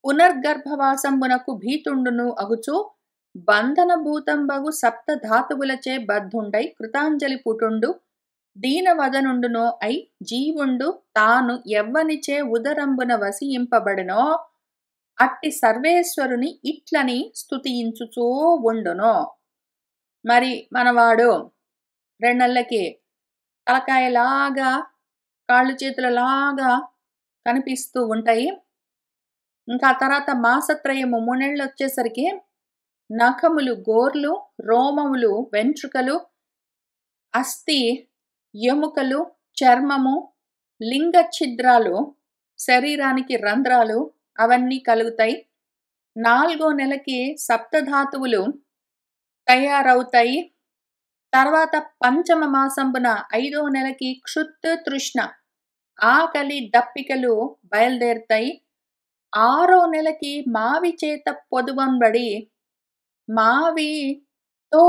పునర్గర్భవాసంబునకు భీతుండును అగుచు బంధనభూతంబగు సప్త ధాతువులచే బద్ధుండై కృతాంజలి పుటుండు దీనవదనుండునో అయి జీవుండు తాను ఎవ్వనిచే ఉదరంబున వసింపబడినో అట్టి సర్వేశ్వరుని ఇట్లని స్తుతించుచూ ఉండును. మరి మనవాడు 2 నెలలకి తలకాయలాగా కాళ్ళు చేతులలాగా కనిపిస్తూ ఉంటాయి. ఇంకా తర్వాత మాసత్రయము 3 నెలలు వచ్చేసరికి నఖములు గోర్లు, రోమములు వెంట్రుకలు, అస్థి ఎముకలు, చర్మము, లింగ ఛిద్రాలు, శరీరానికి రంధ్రాలు అవన్నీ కలుగుతాయి. 4వ నెలకి సప్తధాతువులు తయారవుతాయి. తర్వాత పంచమ మాసంబున 5వ నెలకి క్షుత్ తృష్ణ ఆకలి దప్పికలు బయలుదేరుతాయి. 6వ నెలకి మావి చేత పొదువంబడి మావితో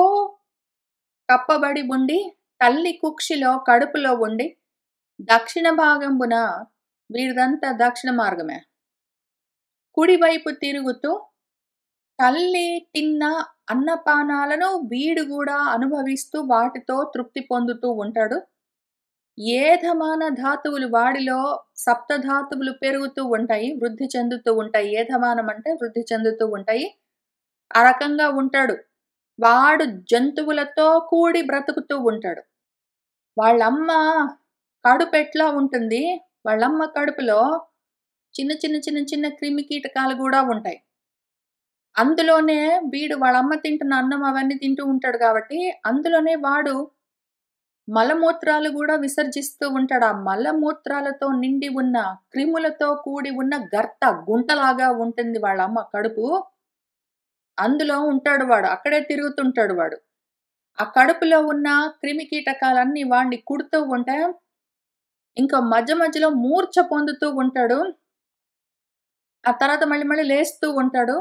కప్పబడి ఉండి తల్లి కుక్షిలో కడుపులో ఉండి దక్షిణ భాగంబున వీరిదంతా దక్షిణ మార్గమే కుడివైపు తిరుగుతూ తల్లి తిన్న అన్నపానాలను వీడు కూడా అనుభవిస్తూ వాటితో తృప్తి పొందుతూ ఉంటాడు. ఏధమాన ధాతువులు వాడిలో సప్తధాతువులు పెరుగుతూ ఉంటాయి, వృద్ధి చెందుతూ ఉంటాయి. ఏధమానం అంటే వృద్ధి చెందుతూ ఉంటాయి. ఆ రకంగా ఉంటాడు. వాడు జంతువులతో కూడి బ్రతుకుతూ ఉంటాడు. వాళ్ళమ్మ కడుపు ఎట్లా ఉంటుంది, వాళ్ళమ్మ కడుపులో చిన్న చిన్న చిన్న చిన్న క్రిమి కీటకాలు కూడా ఉంటాయి. అందులోనే వీడు వాళ్ళమ్మ తింటున్న అన్నం అవన్నీ తింటూ ఉంటాడు కాబట్టి అందులోనే వాడు మలమూత్రాలు కూడా విసర్జిస్తూ ఉంటాడు. ఆ మలమూత్రాలతో నిండి ఉన్న క్రిములతో కూడి ఉన్న గర్త గుంటలాగా ఉంటుంది వాళ్ళమ్మ కడుపు. అందులో ఉంటాడు వాడు, అక్కడే తిరుగుతుంటాడు వాడు. ఆ కడుపులో ఉన్న క్రిమి కీటకాలన్నీ వాడిని కుడుతూ ఉంటే ఇంకా మధ్య మధ్యలో మూర్ఛ పొందుతూ ఉంటాడు. ఆ తర్వాత మళ్ళీ మళ్ళీ లేస్తూ ఉంటాడు.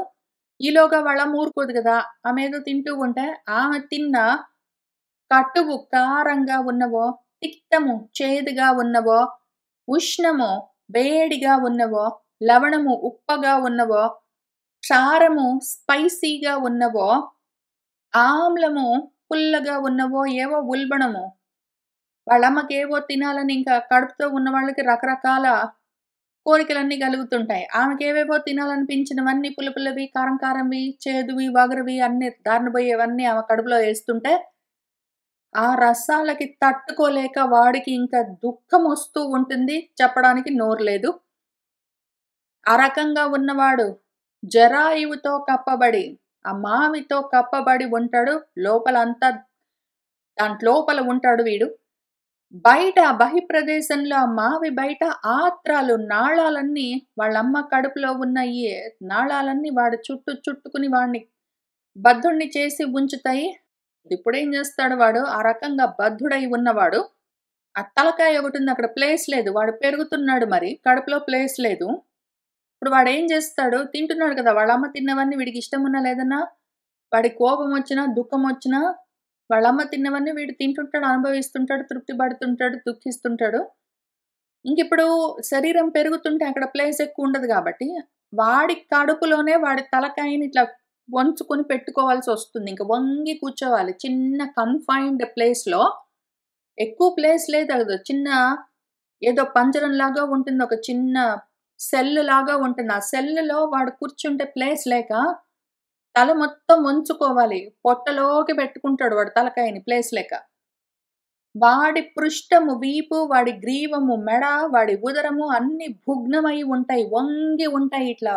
ఈలోగా వాళ్ళమ్మ ఊరుకోదు కదా, ఆమె ఏదో తింటూ ఉంటే ఆమె తిన్న కటువు కారంగా ఉన్నవో, తిక్తము చేదుగా ఉన్నవో, ఉష్ణము వేడిగా ఉన్నవో, లవణము ఉప్పగా ఉన్నవో, క్షారము స్పైసీగా ఉన్నవో, ఆమ్లము పుల్లగా ఉన్నవో, ఏవో ఉల్బణము వాళ్ళమ్మకి ఏవో తినాలని ఇంకా కడుపుతో ఉన్న వాళ్ళకి రకరకాల కోరికలన్నీ కలుగుతుంటాయి. ఆమెకేవేవో తినాలనిపించినవన్నీ పుల్లపుల్లవి, కారం కారంవి, చేదువి, వగరువి అన్నీ దారిన పోయేవన్నీ ఆమె కడుపులో ఏస్తుంటే, ఆ రసాలకి తట్టుకోలేక వాడికి ఇంకా దుఃఖమొస్తూ ఉంటుంది. చెప్పడానికి నోరు లేదు. ఆ రకంగా ఉన్నవాడు జరాయువుతో కప్పబడి, ఆ మావితో కప్పబడి ఉంటాడు. లోపలంతా దాంట్లోపల ఉంటాడు వీడు. బయట బహిప్రదేశంలో ఆ మావి బయట ఆత్రాలు, నాళాలన్నీ వాళ్ళమ్మ కడుపులో ఉన్న ఈ నాళాలన్నీ వాడు చుట్టుకుని వాడిని బద్ధుడిని చేసి ఉంచుతాయి. ఇప్పుడేం చేస్తాడు వాడు, ఆ రకంగా బద్ధుడై ఉన్నవాడు, ఆ తలకాయ ఒకటుంది అక్కడ ప్లేస్ లేదు. వాడు పెరుగుతున్నాడు మరి, కడుపులో ప్లేస్ లేదు. ఇప్పుడు వాడేం చేస్తాడు, తింటున్నాడు కదా! వాళ్ళమ్మ తిన్నవన్నీ వీడికి ఇష్టమున్నా లేదన్నా, వాడికి కోపమొచ్చినా, దుఃఖమొచ్చినా, వాళ్ళమ్మ తిన్నవన్నీ వీడు తింటుంటాడు, అనుభవిస్తుంటాడు, తృప్తి పడుతుంటాడు, దుఃఖిస్తుంటాడు. ఇంకిప్పుడు శరీరం పెరుగుతుంటే అక్కడ ప్లేస్ ఎక్కువుండదు గాబట్టి, వాడి కడుపులోనే వాడి తలకాయని ఇట్లా వంచుకొని పెట్టుకోవాల్సొస్తుంది. ఇంక వంగి కూర్చోవాలి. చిన్న కన్‌ఫైన్డ్ ప్లేస్‌లో ఎక్కువ ప్లేస్ లేదది. చిన్న ఏదో పంజరంలాగా ఉంటుంది. ఒక చిన్న సెల్ లాగా ఉంటుంది. ఆ సెల్‌లో వాడు కూర్చుంటే ప్లేస్ లేక తల మొత్తం వంచుకోవాలి. పొట్టలోకి పెట్టుకుంటాడు వాడు తలకాయని ప్లేస్ లేక. వాడి పృష్ఠము, వీపు, వాడి గ్రీవము, మెడ, వాడి ఉదరము అన్నీ భుగ్నమై ఉంటాయి. వంగి ఉంటాయి ఇట్లా.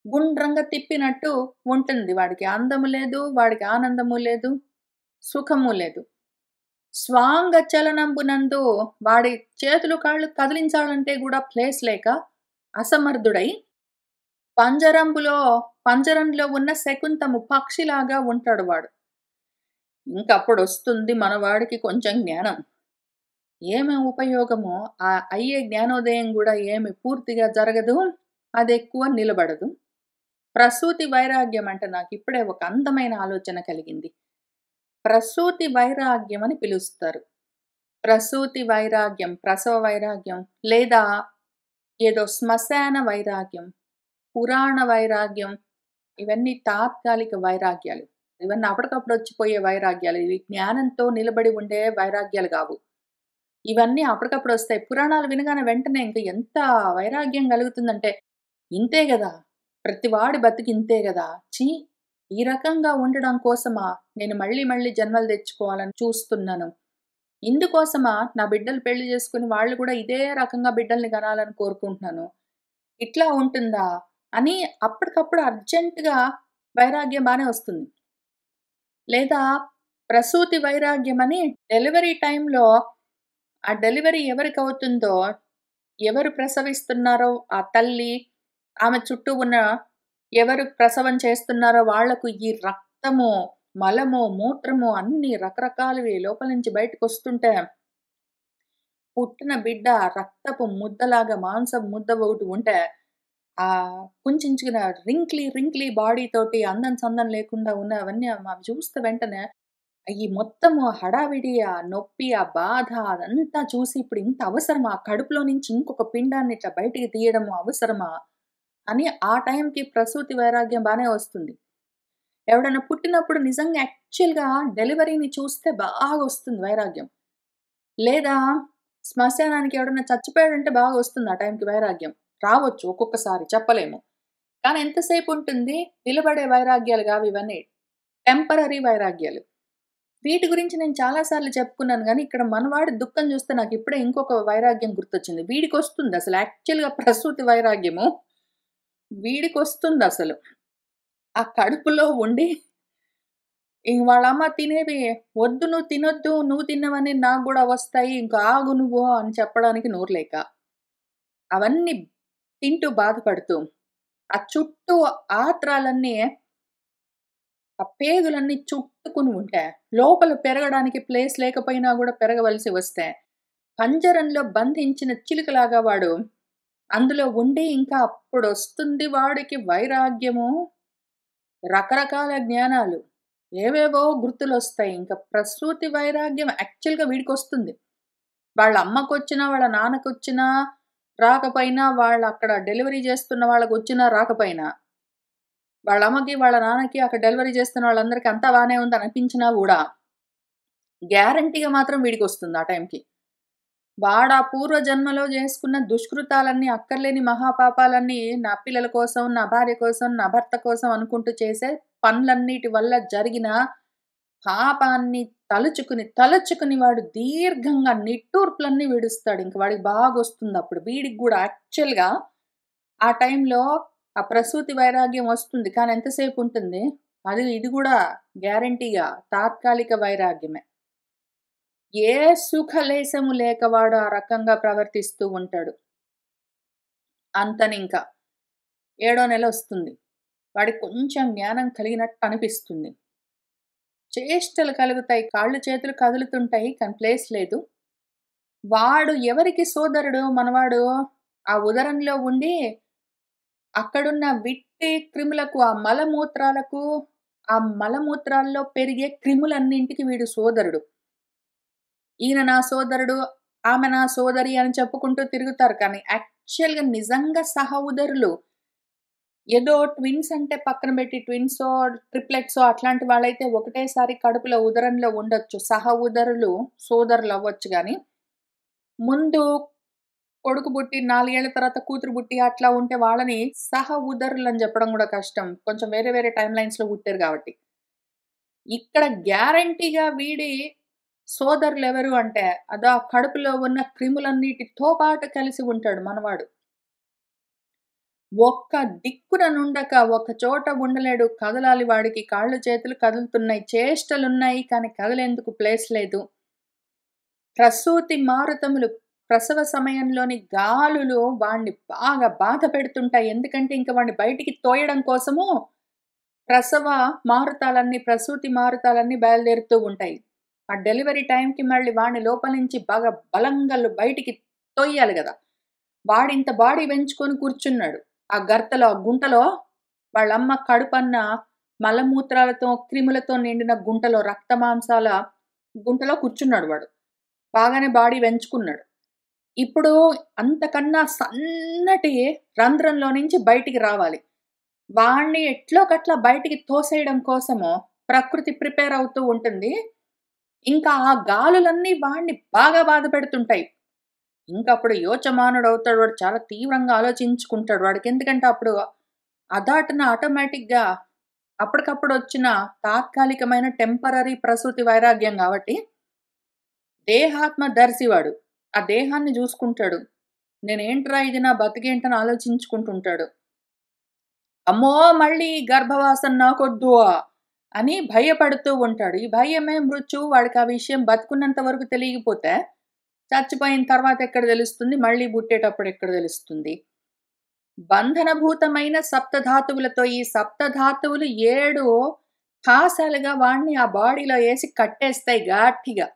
గుండ్రంగా తిప్పినట్టు ఉంటుంది వాడికి. అందము లేదు, వాడికి ఆనందము లేదు, సుఖము లేదు. స్వాంగ చలనంబునందు వాడి చేతులు, కాళ్ళు కదిలించాలంటే గూడా ప్లేస్ లేక అసమర్థుడై పంజరంలో ఉన్న శకుంతము పక్షిలాగా ఉంటాడు వాడు. ఇంకప్పుడొస్తుంది మనవాడికి కొంచెం జ్ఞానం. ఏమి ఉపయోగమో అయ్యే జ్ఞానోదయం గూడా ఏమి పూర్తిగా జరగదు. అదెక్కువ నిలబడదు. ప్రసూతి వైరాగ్యం అంటే నాకిప్పుడే ఒక అందమైన ఆలోచన కలిగింది. ప్రసూతి వైరాగ్యం అని పిలుస్తారు. ప్రసూతి వైరాగ్యం, ప్రసవ వైరాగ్యం లేదా ఏదో శ్మశాన వైరాగ్యం, పురాణ వైరాగ్యం ఇవన్నీ తాత్కాలిక వైరాగ్యాలు. ఇవన్నీ అప్పటికప్పుడు వచ్చిపోయే వైరాగ్యాలు. ఇవి జ్ఞానంతో నిలబడి ఉండే వైరాగ్యాలు గావు. ఇవన్నీ అప్పటికప్పుడొస్తాయి. పురాణాలు వినగానే వెంటనే ఇంక ఎంత వైరాగ్యం కలుగుతుందంటే, ఇంతే గదా! ప్రతివాడి బతుకింతే గదా! ఛీ! ఈ రకంగా ఉండడం కోసమా నేను మళ్ళీ మళ్ళీ జన్మలు తెచ్చుకోవాలని చూస్తున్నాను. ఇందుకోసమా నా బిడ్డలు పెళ్లి చేసుకొని వాళ్ళు కూడా ఇదే రకంగా బిడ్డల్ని కనాలని కోరుకుంటున్నాను. ఇట్లా ఉంటుందా? అని అప్పటికప్పుడు అర్జెంట్‌గా వైరాగ్యం బానే వస్తుంది. లేదా ప్రసూతి వైరాగ్యమని డెలివరీ టైంలో ఆ డెలివరీ ఎవరికవుతుందో, ఎవరు ప్రసవిస్తున్నారో ఆ తల్లి, ఆమె చుట్టూ ఉన్న ఎవరు ప్రసవం చేస్తున్నారో వాళ్లకు ఈ రక్తము, మలము, మూత్రము అన్నీ రకరకాలవి లోపల నుంచి బయటకొస్తుంటే, పుట్టిన బిడ్డ రక్తపు ముద్దలాగా మాంసం ముద్ద ఒకటి ఉంటే, కుంచించుకున్న రింక్లీ బాడీ తోటి అందం సందం లేకుండా ఉన్నవన్నీ అవి చూస్తే వెంటనే ఈ మొత్తము హడావిడి, ఆ నొప్పి, ఆ బాధ అదంతా చూసి ఇప్పుడు ఇంత అవసరమా? కడుపులో నుంచి ఇంకొక పిండాన్ని ఇట్లా బయటికి తీయడము అవసరమా? అని ఆ టైంకి ప్రసూతి వైరాగ్యం బానే వస్తుంది. ఎవడన్నా పుట్టినప్పుడు నిజంగా యాక్చువల్‌గా డెలివరీని చూస్తే బాగొస్తుంది వైరాగ్యం. లేదా శ్మశానానికి ఎవడన్నా చచ్చిపోయాడంటే బాగొస్తుంది ఆ టైంకి వైరాగ్యం. రావచ్చు ఒక్కొక్కసారి చెప్పలేము. కానీ ఎంతసేపు ఉంటుంది? నిలబడే వైరాగ్యాలు గావు ఇవన్నీ. టెంపరరీ వైరాగ్యాలు. వీటి గురించి నేను చాలా సార్లు చెప్పుకున్నాను గానీ, ఇక్కడ మనవాడి దుఃఖం చూస్తే నాకిప్పుడే ఇంకొక వైరాగ్యం గుర్తొచ్చింది. వీడికొస్తుందసలు యాక్చువల్‌గా ప్రసూతి వైరాగ్యము. వీడికొస్తుందసలు. ఆ కడుపులో ఉండి వాళ్ళమ్మ తినేవి "వద్దు నువ్వు తినొద్దు, నువ్వు తిన్నవన్నీ నాకు గూడా వస్తాయి. ఇంక ఆగు నువ్వు" అని చెప్పడానికి నోరు లేక. అవన్నీ తింటూ బాధపడుతూ, ఆ చుట్టూ ఆత్రాలన్నీ ఆ పేగులన్నీ చుట్టుకుని ఉంటే, లోపల పెరగడానికి ప్లేస్ లేకపోయినా గూడా పెరగవలసి వస్తే, పంజరంలో బంధించిన చిలుకలాగా వాడు అందులో ఉండి ఇంకా అప్పుడొస్తుంది వాడికి వైరాగ్యము, రకరకాల జ్ఞానాలు, ఏవేవో గుర్తులొస్తాయి. ఇంక ప్రసూతి వైరాగ్యం యాక్చువల్‌గా వీడికొస్తుంది. వాళ్ళ అమ్మకొచ్చినా, వాళ్ళ నాన్నకొచ్చినా రాకపోయినా, వాళ్ళక్కడ డెలివరీ చేస్తున్న వాళ్ళకొచ్చినా రాకపోయినా వాళ్ళ అమ్మకి, వాళ్ళ నాన్నకి అక్కడ డెలివరీ చేస్తున్న వాళ్ళందరికి అంతా బానే ఉంది అనిపించినా గూడా, గ్యారంటీగా మాత్రం వీడికొస్తుంది ఆ టైంకి. వాడు ఆ పూర్వ జన్మలో చేసుకున్న దుష్కృతాలన్నీ, అక్కర్లేని మహాపాపాలన్నీ నా పిల్లల కోసం, నా భార్య కోసం, నా భర్త కోసం అనుకుంటూ చేసే పనులన్నిటి వల్ల జరిగిన పాపాన్ని తలుచుకుని వాడు దీర్ఘంగా నిట్టూర్పులన్నీ విడుస్తాడు. ఇంక వాడికి బాగొస్తుందప్పుడు. వీడికి గూడా యాక్చువల్‌గా ఆ టైంలో ఆ ప్రసూతి వైరాగ్యం వస్తుంది. కానీ ఎంతసేపు ఉంటుంది? ఇది గూడా గ్యారంటీగా తాత్కాలిక వైరాగ్యమే. ఏ సుఖలేశము లేక వాడు ఆ రకంగా ప్రవర్తిస్తూ ఉంటాడు. అంతనింక. ఏడో నెలొస్తుంది. వాడికి కొంచెం జ్ఞానం కలిగినట్టు అనిపిస్తుంది. చేష్టలు కలుగుతాయి. కాళ్ళు చేతులు కదులుతుంటాయి. కానీ ప్లేస్ లేదు. వాడు ఎవరికి సోదరుడు మనవాడు? ఆ ఉదరంలో ఉండి అక్కడున్న విట్టి క్రిములకు, ఆ మలమూత్రాల్లో పెరిగే క్రిములన్నింటికి వీడు సోదరుడు. ఈయన నా సోదరుడు, ఆమె నా సోదరి అని చెప్పుకుంటూ తిరుగుతారు. కానీ యాక్చువల్‌గా నిజంగా సహోదరులు. ఏదో ట్విన్స్ అంటే పక్కన పెట్టి ట్విన్సో, ట్రిప్లెట్సో అట్లాంటి వాళ్ళైతే ఒకటేసారి కడుపులో ఉదరంలో ఉండొచ్చు. సహోదరులు, సోదరులవ్వచ్చు గానీ, ముందు కొడుకు పుట్టి 4 ఏళ్ల తర్వాత కూతురు పుట్టి అట్లా ఉంటే వాళ్ళని సహోదరులని చెప్పడం గూడా కష్టం. కొంచెం వేరే వేరే టైమ్ లైన్స్‌లో పుట్టారు గాబట్టి. ఇక్కడ గ్యారంటీగా వీడి సోదరులెవరు అంటే, ఆ కడుపులో ఉన్న క్రిములన్నిటితో పాటు కలిసి ఉంటాడు మనవాడు. ఒక్క దిక్కున నుండక, ఒక చోట ఉండలేడు. కదలాలి వాడికి. కాళ్ళు చేతులు కదులుతున్నాయి. చేష్టలున్నాయి. కానీ కదిలేందుకు ప్లేస్ లేదు. ప్రసూతి మారుతములు, ప్రసవ సమయంలోని గాలులు వాడిని బాగా బాధ పెడుతుంటాయి. ఎందుకంటే ఇంక వాడిని బయటికి తోయడం కోసము ప్రసూతి మారుతాలన్నీ బయలుదేరుతూ ఉంటాయి. ఆ డెలివరీ టైంకి మళ్ళీ వాడిని లోపల నుంచి బాగా బలంగా బయటికి తొయ్యాలి గదా! వాడింత బాడీ పెంచుకొని కూర్చున్నాడు. ఆ గర్తలో, ఆ గుంటలో వాళ్ళమ్మ కడుపన్న మలమూత్రాలతో, క్రిములతో నిండిన గుంటలో, రక్తమాంసాల గుంటలో కూర్చున్నాడు వాడు. బాగానే బాడీ పెంచుకున్నాడు. ఇప్పుడు అంతకన్నా సన్నటి రంధ్రంలో నుంచి బయటికి రావాలి. వాడిని ఎట్లోకట్లా బయటికి తోసేయడం కోసము ప్రకృతి ప్రిపేర్ అవుతూ ఉంటుంది. ఇంకా ఆ గాలులన్నీ వాడిని బాగా బాధపెడుతుంటాయి. ఇంకప్పుడు యోచమానుడవుతాడు. వాడు చాలా తీవ్రంగా ఆలోచించుకుంటాడు. వాడికెందుకంటే అప్పుడు అదాటున ఆటోమేటిక్‌గా అప్పటికప్పుడొచ్చిన తాత్కాలికమైన టెంపరరీ ప్రసూతి వైరాగ్యం గాబట్టి, దేహాత్మ దర్శివాడు. ఆ దేహాన్ని జూసుకుంటాడు. నేనేంట్రా ఇది నా బతికేంటని ఆలోచించుకుంటుంటాడు. అమ్మో! మళ్ళీ గర్భవాసం నాకొద్దు అని భయపడుతూ ఉంటాడు. ఈ భయమే మృత్యువు. వాడికి ఆ విషయం బతికున్నంత వరకు తెలియకపోతే, చచ్చిపోయిన తర్వాత ఎక్కడ తెలుస్తుంది? మళ్ళీ పుట్టేటప్పుడు ఎక్కడ తెలుస్తుంది? బంధనభూతమైన సప్తధాతువులతో ఈ సప్తధాతువులు 7 పాశాలుగా వాడిని ఆ బాడీలో ఏసి కట్టేస్తాయి గట్టిగా.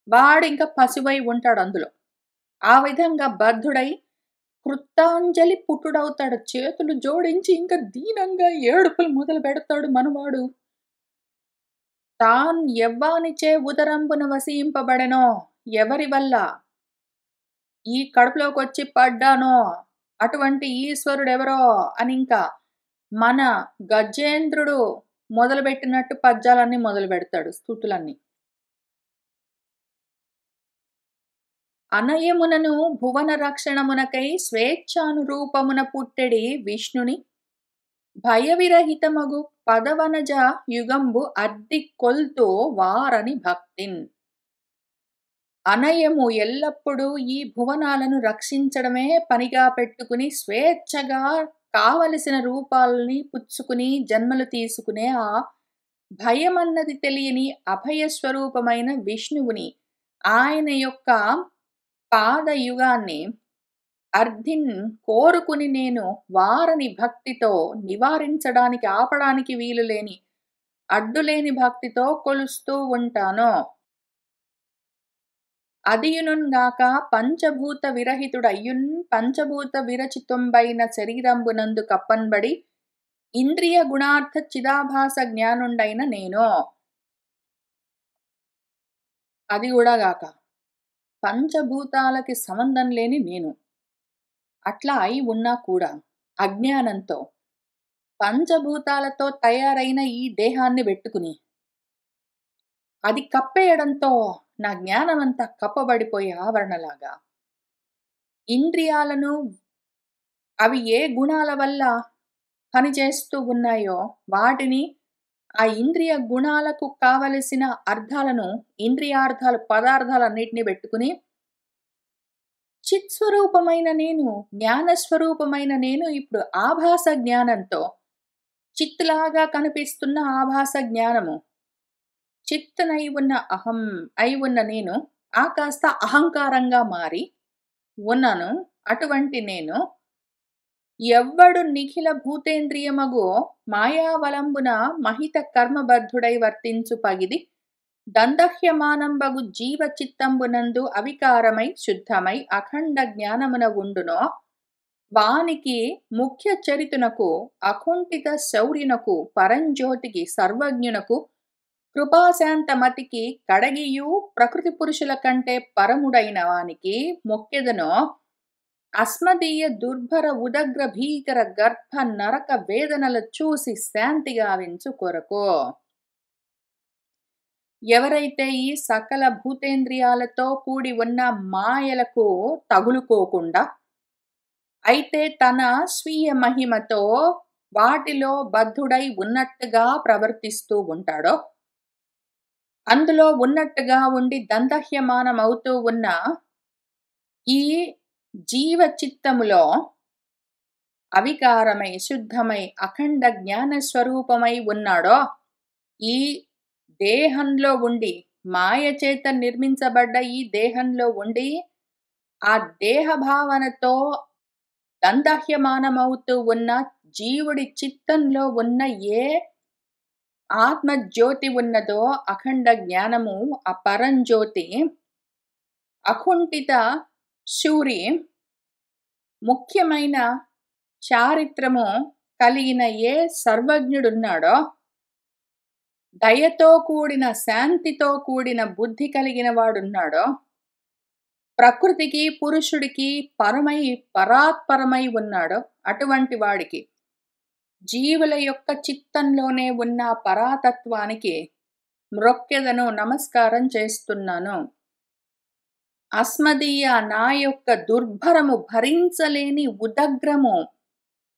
వాడింక పసివై ఉంటాడు అందులో. ఆ విధంగా బద్ధుడై కృతాంజలి పుట్టుడవుతాడు. చేతులు జోడించి ఇంక దీనంగా ఏడుపులు మొదలుపెడతాడు మనవాడు. తాన్ ఎవ్వానిచే ఉదరంబున వసింపబడెనో, ఎవరి వల్ల ఈ కడుపులోకొచ్చి పడ్డానో, అటువంటి ఈశ్వరుడెవరో అనింక మన గజేంద్రుడు మొదలుబెట్టినట్టు పద్యాలన్నీ మొదలుబెడతాడు. స్తుతులన్నీ. అనయమునను భువన రక్షణమునకై స్వేచ్ఛానురూపమున పుట్టెడి విష్ణుని భయవిరహితమగు పదవనజ యుగంబు అద్ది కొల్తు వారని భక్తిన్. అనయము ఎల్లప్పుడూ ఈ భువనాలను రక్షించడమే పనిగా పెట్టుకుని స్వేచ్ఛగా కావలసిన రూపాలని పుచ్చుకుని జన్మలు తీసుకునే ఆ భయమన్నది తెలియని అభయస్వరూపమైన విష్ణువుని, ఆయన యొక్క పాదయుగాన్ని అర్థిన్ కోరుకుని నేను వారని భక్తితో నివారించడానికి ఆపడానికి వీలులేని అడ్డులేని భక్తితో కొలుస్తూ ఉంటాను. అదియునుగాక పంచభూత విరహితుడయ్యున్ పంచభూత విరచితుంబైన శరీరంబునందు కప్పన్బడి ఇంద్రియ గుణార్థ చిదాభాస జ్ఞానుండైన నేను. అది కూడా గాక పంచభూతాలకి సంబంధం లేని నేను. అట్లా అయి ఉన్నా కూడా అజ్ఞానంతో పంచభూతాలతో తయారైన ఈ దేహాన్ని పెట్టుకుని అది కప్పేయడంతో నా జ్ఞానమంతా కప్పబడిపోయే ఆవరణలాగా ఇంద్రియాలను అవి ఏ గుణాల వల్ల పనిచేస్తూ ఉన్నాయో వాటిని ఆ ఇంద్రియ గుణాలకు కావలసిన అర్థాలను ఇంద్రియార్థాలు పదార్థాలన్నిటినీ పెట్టుకుని చిత్స్వరూపమైన నేను జ్ఞానస్వరూపమైన నేను ఇప్పుడు ఆభాస జ్ఞానంతో చిత్తులాగా కనిపిస్తున్న ఆభాస జ్ఞానము చిత్తనై ఉన్న అహం అయి ఉన్న నేను ఆ కాస్త అహంకారంగా మారి ఉన్నాను. అటువంటి నేను ఎవ్వడు నిఖిల భూతేంద్రియమగో మాయావలంబున మహిత కర్మబద్ధుడై వర్తించు పగిది దందహ్యమానంబగు జీవ చిత్తంబునందు అవికారమై శుద్ధమై అఖండ జ్ఞానమున ఉండునో వానికి ముఖ్య చరితునకు అకుంఠిత శౌర్యునకు పరంజ్యోతికి సర్వజ్ఞునకు కృపాశాంతమతికి కడగియు ప్రకృతి పురుషుల కంటే పరముడైన వానికి మొక్కెదనో అస్మదీయ దుర్భర ఉదగ్ర భీకర గర్భ నరక వేదనలు చూసి శాంతి గావించు కొరకు. ఎవరైతే ఈ సకల భూతేంద్రియాలతో కూడి ఉన్న మాయలకు తగులుకోకుండా అయితే తన స్వీయ మహిమతో వాటిలో బద్ధుడై ఉన్నట్టుగా ప్రవర్తిస్తూ ఉంటాడో అందులో ఉన్నట్టుగా ఉండి దందహ్యమానమవుతూ ఉన్న ఈ జీవ చిత్తములో అవికారమై శుద్ధమై అఖండ జ్ఞాన స్వరూపమై ఉన్నాడో ఈ దేహంలో ఉండి మాయ చేత నిర్మించబడ్డ ఈ దేహంలో ఉండి ఆ దేహ భావనతో దందహ్యమానమవుతూ ఉన్న జీవుడి చిత్తంలో ఉన్న ఏ ఆత్మజ్యోతి ఉన్నదో అఖండ జ్ఞానము ఆ పరంజ్యోతి అకుంఠిత శూరి ముఖ్యమైన చారిత్రము కలిగిన ఏ సర్వజ్ఞుడున్నాడో దయతో కూడిన శాంతితో కూడిన బుద్ధి కలిగిన వాడున్నాడో ప్రకృతికి పురుషుడికి పరాత్పరమై ఉన్నాడో అటువంటి వాడికి జీవుల యొక్క చిత్తంలోనే ఉన్న పరాతత్వానికి మ్రొక్కెదను నమస్కారం చేస్తున్నాను. అస్మదీయ నా యొక్క దుర్భరము భరించలేని ఉదగ్రము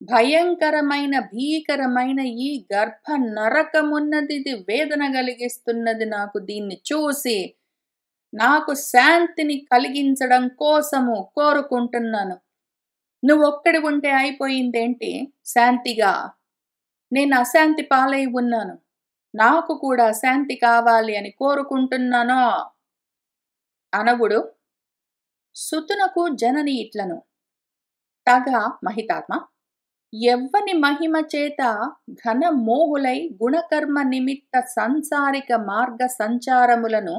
భయంకరమైన భీకరమైన ఈ గర్భ నరకమున్నది వేదన కలిగిస్తున్నది. నాకు దీన్ని చూసి నాకు శాంతిని కలిగించడం కోసము కోరుకుంటున్నాను. నువ్వొక్కడి ఉంటే అయిపోయిందేంటి శాంతిగా? నేను అశాంతి పాలై ఉన్నాను. నాకు కూడా శాంతి కావాలి అని కోరుకుంటున్నాను. అనవుడు సుతునకు జనని ఇట్లను తగ మహితాత్మ ఎవ్వని మహిమ చేత ఘన మోహులై గుణకర్మ నిమిత్త సంసారిక మార్గ సంచారములను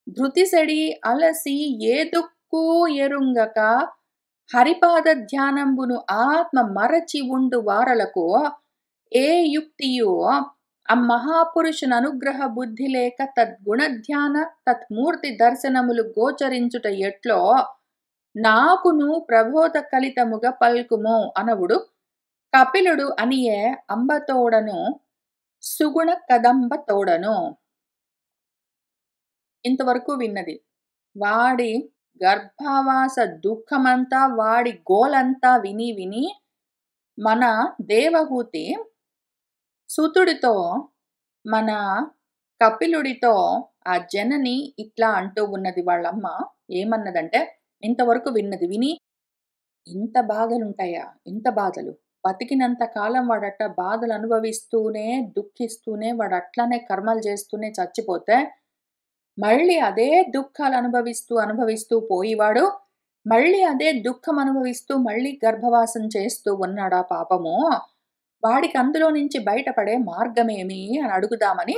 ధృతిసెడి అలసి ఏదుక్కు ఎరుంగక హరిపాద ధ్యానంబును ఆత్మ మరచి ఉండు వారలకు ఏ యుక్తియో ఆ మహాపురుషుని అనుగ్రహ బుద్ధి లేక తద్గుణధ్యాన తత్మూర్తి దర్శనములు గోచరించుట ఎట్లో నాకును ప్రబోధ కలితముగా పల్కుము అనవుడు కపిలుడు అనియే అంబతోడను సుగుణ కదంబ తోడను. ఇంతవరకు విన్నది వాడి గర్భావాస దుఃఖమంతా వాడి గోలంతా విని విని మన దేవహూతి సుతుడితో మన కపిలుడితో ఆ జనని ఇట్లా అంటూ ఉన్నది. వాళ్ళమ్మ ఏమన్నదంటే ఇంతవరకు విన్నది విని ఇంత బాధలుంటాయా, ఇంత బాధలు బతికినంత కాలం వాడట బాధలు అనుభవిస్తూనే దుఃఖిస్తూనే వాడు అట్లానే కర్మలు చేస్తూనే చచ్చిపోతే మళ్ళీ అదే దుఃఖాలు అనుభవిస్తూ పోయివాడు మళ్ళీ అదే దుఃఖం అనుభవిస్తూ మళ్ళీ గర్భవాసం చేస్తూ ఉన్నాడా పాపము? వాడికి అందులో నుంచి బయటపడే మార్గమేమి అని అడుగుదామని